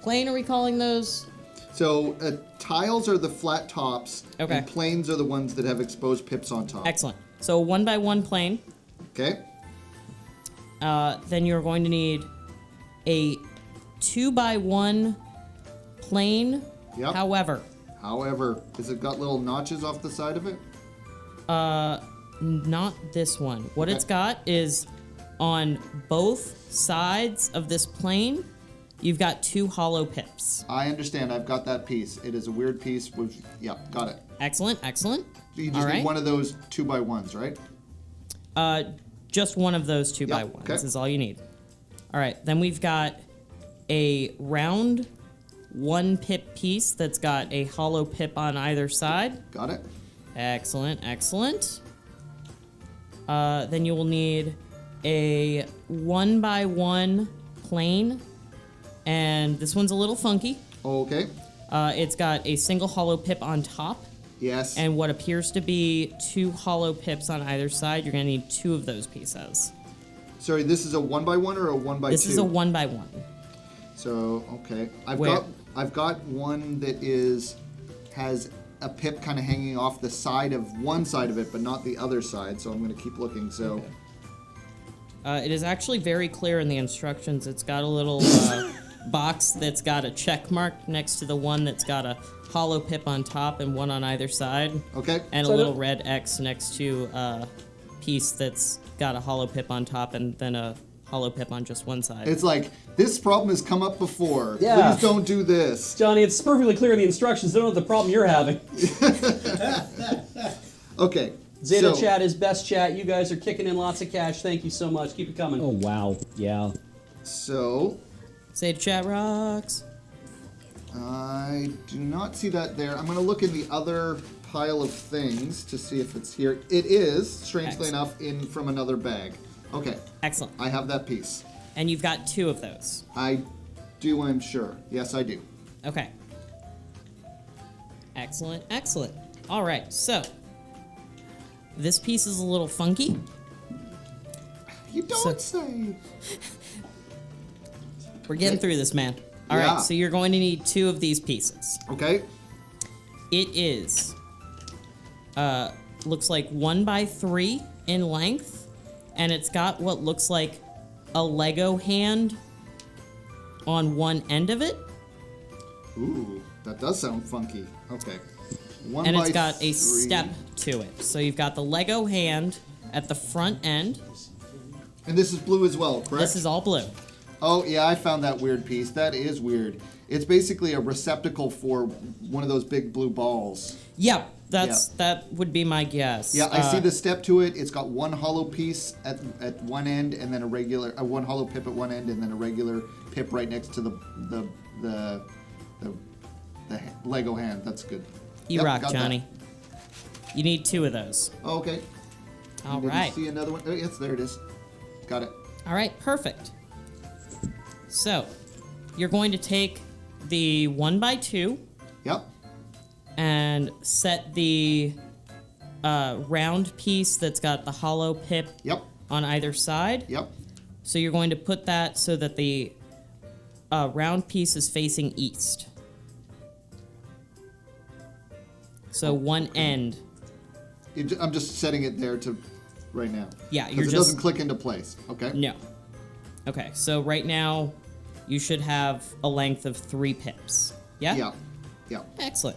plane, are we calling those? So tiles are the flat tops. Okay. And planes are the ones that have exposed pips on top. Excellent. So, 1x1 plane. Okay. Then you're going to need a 2x1 plane. Yep. However, has it got little notches off the side of it? not this one. What Okay. it's got is on both sides of this plane, you've got 2 hollow pips. I understand. I've got that piece. It is a weird piece. Yeah, got it. Excellent, excellent. You just All need right. one of those 2x1s, right? Just one of those 2x1s okay. is all you need. All right, then we've got a round 1 pip piece that's got a hollow pip on either side. Got it. Excellent, excellent. Then you will need a 1x1 plane, and this one's a little funky. Okay. It's got a single hollow pip on top, Yes. and what appears to be 2 hollow pips on either side. You're gonna need 2 of those pieces. Sorry, this is a 1x1 or a 1x2? This is a 1x1. So okay, Where? I've got one that has a pip kind of hanging off the side of one side of it, but not the other side. So I'm going to keep looking. So It is actually very clear in the instructions. It's got a little box that's got a check mark next to the one that's got a hollow pip on top and one on either side. okay, And So a I little don't- red X next to a piece that's got a hollow pip on top and then a hollow pip on just one side. it's like this problem has come up before. Yeah. Please don't do this. Johnny, it's perfectly clear in the instructions. They don't know the problem you're having. Okay. Zeta so, chat is best chat. You guys are kicking in lots of cash. Thank you so much. Keep it coming. Oh wow, yeah. So Say chat rocks. I do not see that there. I'm going to look in the other pile of things to see if it's here. It is, strangely Excellent. enough, from another bag. Okay, Excellent. I have that piece. And you've got 2 of those. I do, I'm sure. Yes, I do. Okay. Excellent, excellent. All right, so this piece is a little funky. You don't say. We're getting through this, man. All Yeah. right, so you're going to need 2 of these pieces. Okay. It is, looks like 1x3 in length, and it's got what looks like a Lego hand on one end of it, Ooh, that does sound funky. Okay. One and by it's got a 3. step to it. So you've got the Lego hand at the front end. And this is blue as well, correct? This is all blue. Oh, yeah, I found that weird piece. That is weird. It's basically a receptacle for one of those big blue balls. Yep. That would be my guess. Yeah, I see the step to it. It's got one hollow piece at one end, and then a regular one hollow pip at one end, and then a regular pip right next to the Lego hand. That's good. You Yep, rock, got Johnny. You need 2 of those. Oh, okay. All Did right. you see another one? Oh, yes, there it is. Got it. All right, perfect. So, you're going to take the 1x2 Yep. and set the round piece that's got the hollow pip Yep. on either side. Yep. So you're going to put that so that the round piece is facing east. So one end. I'm just setting it there to right now. Yeah, you're Because it just doesn't click into place. Okay. no. Okay, so right now you should have a length of 3 pips. Yeah. Yeah. Yeah. Excellent.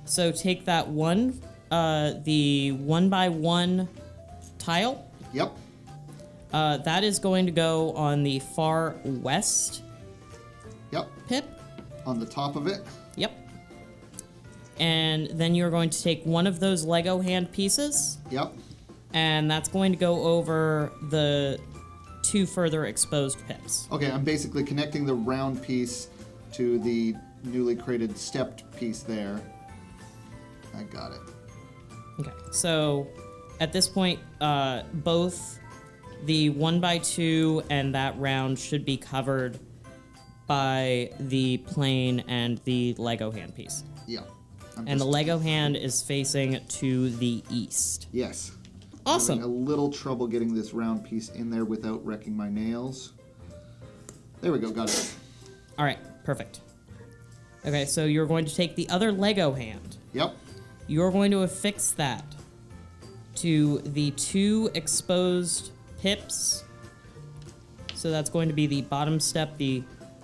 So take that one, the 1x1 tile. Yep. That is going to go on the far west Yep. pip. On the top of it. Yep. And then you're going to take one of those Lego hand pieces, Yep. and that's going to go over the 2 further exposed pips. Okay, I'm basically connecting the round piece to the newly created stepped piece there. I got it. Okay, so at this point, both the 1x2 and that round should be covered by the plane and the Lego hand piece. Yeah. And the Lego hand is facing to the east. Yes. Awesome. Having a little trouble getting this round piece in there without wrecking my nails. There we go, got it. All right, perfect. Okay, so you're going to take the other Lego hand. Yep. You're going to affix that to the 2 exposed pips. So that's going to be the bottom step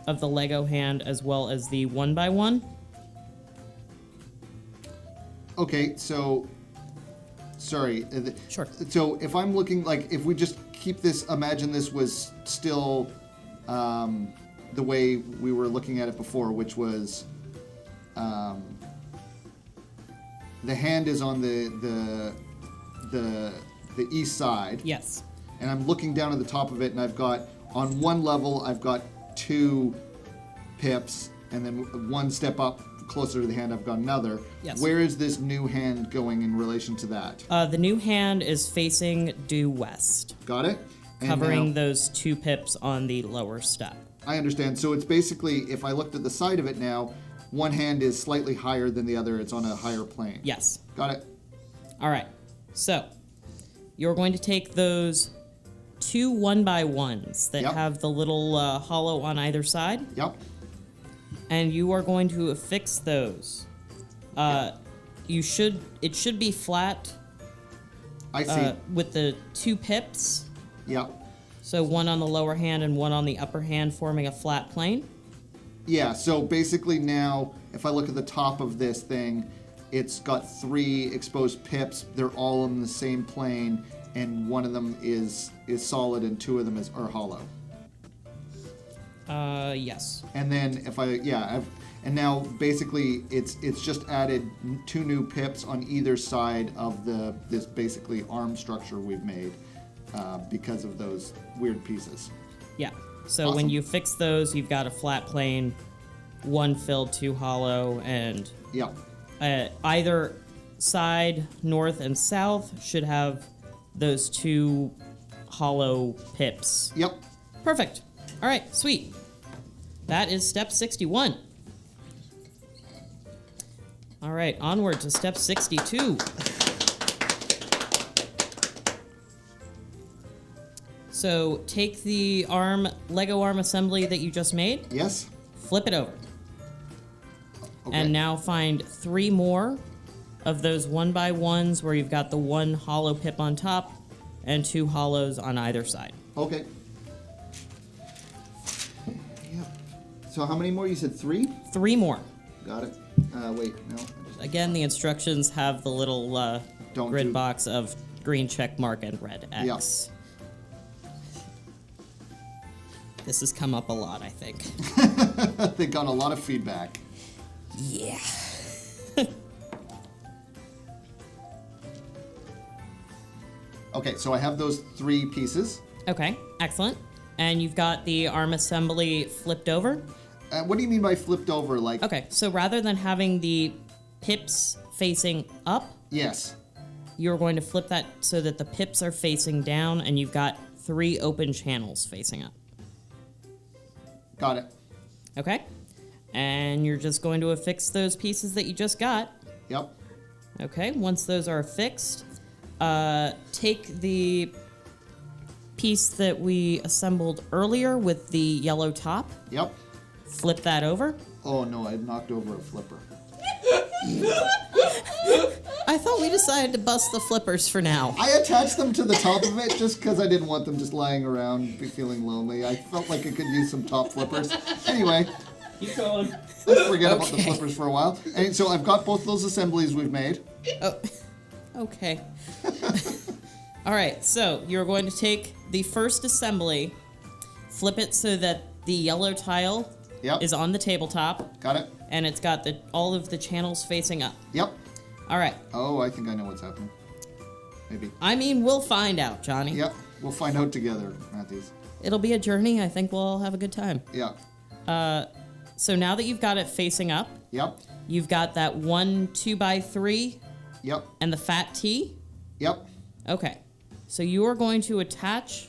of the Lego hand as well as the 1x1. Okay, so sorry. Sure. So if I'm looking like if we just keep this, imagine this was still the way we were looking at it before, which was the hand is on the east side. Yes. And I'm looking down at the top of it, and I've got on one level I've got 2 pips, and then one step up closer to the hand I've got another. Yes. Where is this new hand going in relation to that? The new hand is facing due west, Got it? And covering now- those 2 pips on the lower step. I understand. So it's basically, if I looked at the side of it now, one hand is slightly higher than the other. It's on a higher plane. Yes. Got it? All right. So you're going to take those 2 1x1s that Yep. have the little hollow on either side, Yep. and you are going to affix those. It should be flat I see. with the 2 pips. Yep. So one on the lower hand and one on the upper hand forming a flat plane. Yeah, so basically now, if I look at the top of this thing, it's got 3 exposed pips. They're all on the same plane, and one of them is solid and 2 of them are hollow. Yes. And then if and now basically it's just added 2 new pips on either side of this basically arm structure we've made because of those weird pieces. Yeah. So Awesome. when you fix those, you've got a flat plane, 1 filled, 2 hollow, and Yep. either side, north and south, should have those 2 hollow pips. Yep. Perfect. All right, sweet. That is step 61. All right, onward to step 62. So take the Lego arm assembly that you just made, Yes. flip it over, Okay. and now find 3 more of those 1x1s where you've got the 1 hollow pip on top and 2 hollows on either side. Okay. Yep. So how many more? You said 3? 3 more. Got it. Wait, no. Again, the instructions have the little Don't grid do- box of green check mark and red Yeah. X. This has come up a lot, I think. They got a lot of feedback. Yeah. Okay, so I have those 3 pieces. Okay, excellent. And you've got the arm assembly flipped over. What do you mean by flipped over? Like, Okay, so rather than having the pips facing up, yes. you're going to flip that so that the pips are facing down and you've got 3 open channels facing up. Got it. Okay? And you're just going to affix those pieces that you just got. Yep. Okay, once those are affixed, take the piece that we assembled earlier with the yellow top, Yep. flip that over. Oh no, I knocked over a flipper. I thought we decided to bust the flippers for now. I attached them to the top of it just because I didn't want them just lying around feeling lonely. I felt like I could use some top flippers. Anyway, Keep going. let's forget about the Okay. flippers for a while. And so I've got both those assemblies we've made. Oh, okay. All right, so you're going to take the first assembly, flip it so that the yellow tile Yep. is on the tabletop, Got it? and it's got all of the channels facing up. Yep. All right. Oh, I think I know what's happening. Maybe. I mean, we'll find out, Johnny. Yep. We'll find out together, Matthews. It'll be a journey. I think we'll all have a good time. Yeah. So now that you've got it facing up, Yep. you've got that 1 2x3 Yep. and the fat T. Yep. Okay. So you are going to attach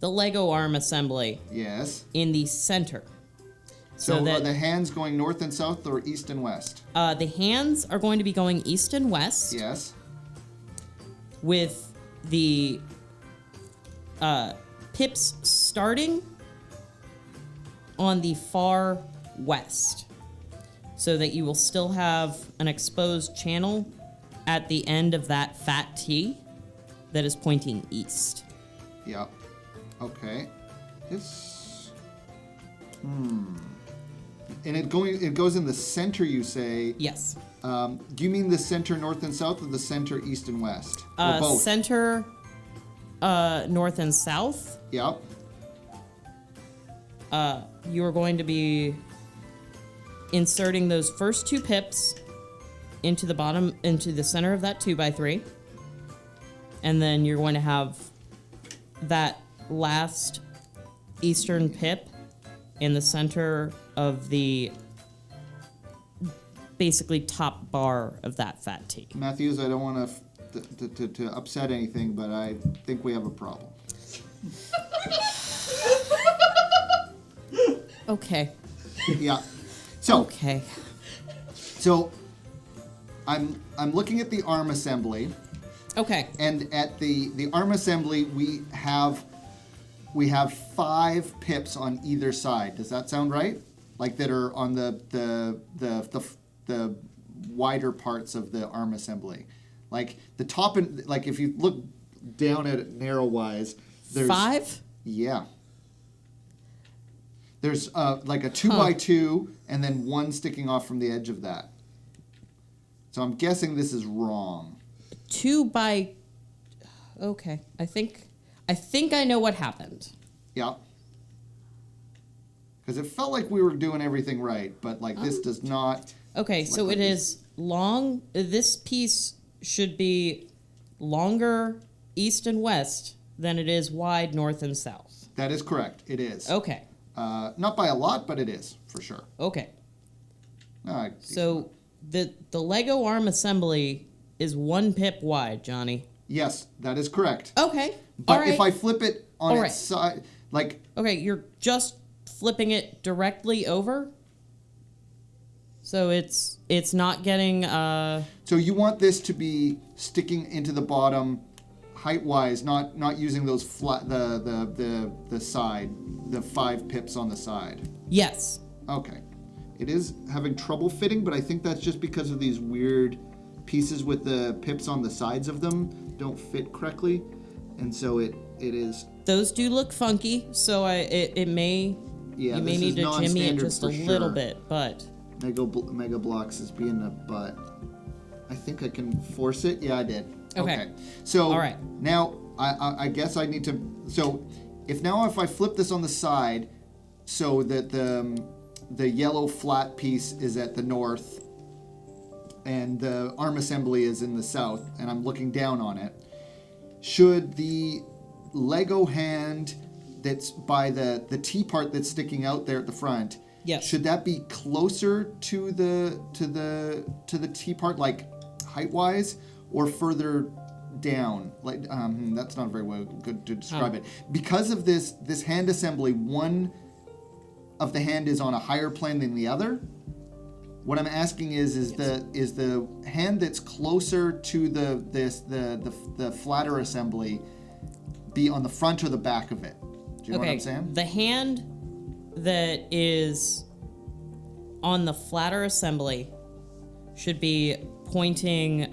the Lego arm assembly Yes. in the center. So that are the hands going north and south or east and west? the hands are going to be going east and west Yes. with the pips starting on the far west so that you will still have an exposed channel at the end of that fat T that is pointing east. Yep. Okay. It's and it goes in the center, you say. Yes. Do you mean the center north and south or the center east and west? Or both? Center north and south. Yep. You are going to be inserting those first 2 pips into the center of that 2x3. And then you're going to have that last eastern pip in the center of the basically top bar of that fat T. Matthews, I don't want to upset anything, but I think we have a problem. Okay. Yeah. So Okay. so I'm looking at the arm assembly. Okay. And at the arm assembly, we have 5 pips on either side. Does that sound right? Like that are on the wider parts of the arm assembly. Like the top and like if you look down at it narrow wise, there's 5? Yeah. There's like a 2x2 and then 1 sticking off from the edge of that. So I'm guessing this is wrong. 2 by. Okay. I think I know what happened. Yeah. Because it felt like we were doing everything right, but like this does not. Okay, so like it is long. This piece should be longer east and west than it is wide north and south. That is correct. It is. Okay. Not by a lot, but it is for sure. Okay. Uh, So the Lego arm assembly is 1 pip wide, Johnny. yes, that is correct. Okay. But all right. if I flip it on All its right. side, like Okay, you're just flipping it directly over. So it's not getting so you want this to be sticking into the bottom height wise, not using those flat the side, the 5 pips on the side. yes. Okay. It is having trouble fitting, but I think that's just because of these weird pieces with the pips on the sides of them don't fit correctly. And so it is Those do look funky, so it may yeah, you may this need is to jimmy it non-standard just a for little sure. bit, but Mega Blocks is being a butt. I think I can force it. Yeah, I did. Okay. So All right. now I guess I need to. So if I flip this on the side, so that the yellow flat piece is at the north, and the arm assembly is in the south, and I'm looking down on it. should the Lego hand that's by the T part that's sticking out there at the front, Yes. should that be closer to the T part, like height wise, or further down? Like that's not very good to describe it. Because of this hand assembly, one of the hand is on a higher plane than the other. What I'm asking is the hand that's closer to the flatter assembly be on the front or the back of it? Do you know what I'm saying? The hand that is on the flatter assembly should be pointing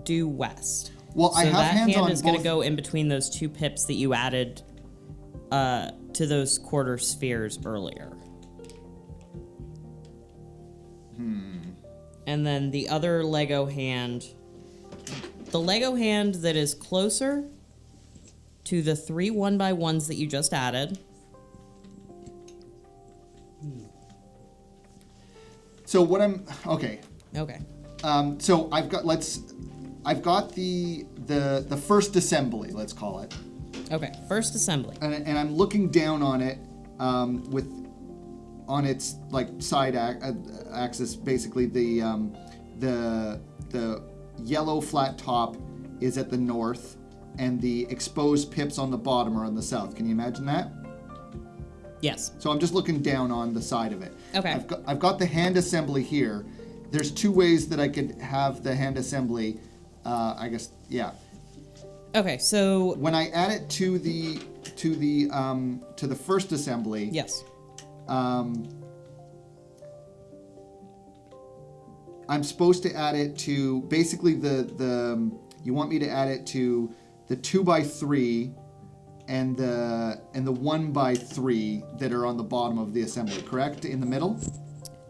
due west. Well, so I have that hands hand on is going to both- go in between those two pips that you added to those quarter spheres earlier. And then the other Lego hand, the Lego hand that is closer to the 3 1x1s that you just added. So what I'm okay. Okay. So I've got the first assembly, let's call it. Okay. First assembly. And I'm looking down on it on its like side axis. Basically, the yellow flat top is at the north, and the exposed pips on the bottom are on the south. Can you imagine that? Yes. So I'm just looking down on the side of it. Okay. I've got the hand assembly here. There's two ways that I could have the hand assembly. I guess yeah. Okay. So when I add it to the first assembly. Yes. I'm supposed to add it to basically you want me to add it to the 2x3 and the 1x3 that are on the bottom of the assembly, correct? In the middle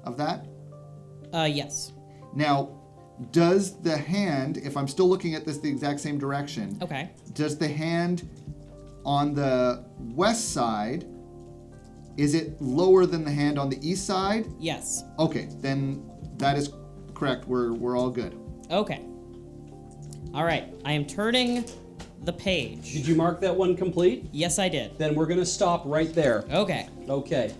of that? Yes. Now, does the hand, if I'm still looking at this the exact same direction, Okay. does the hand on the west side, is it lower than the hand on the east side? Yes. Okay, then that is correct. We're all good. Okay. All right. I am turning the page. Did you mark that one complete? Yes, I did. Then we're gonna stop right there. Okay. Okay.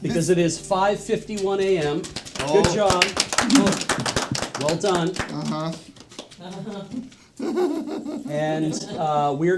Because it is 5:51 a.m. Oh. Good job. Well done. Uh-huh. And we're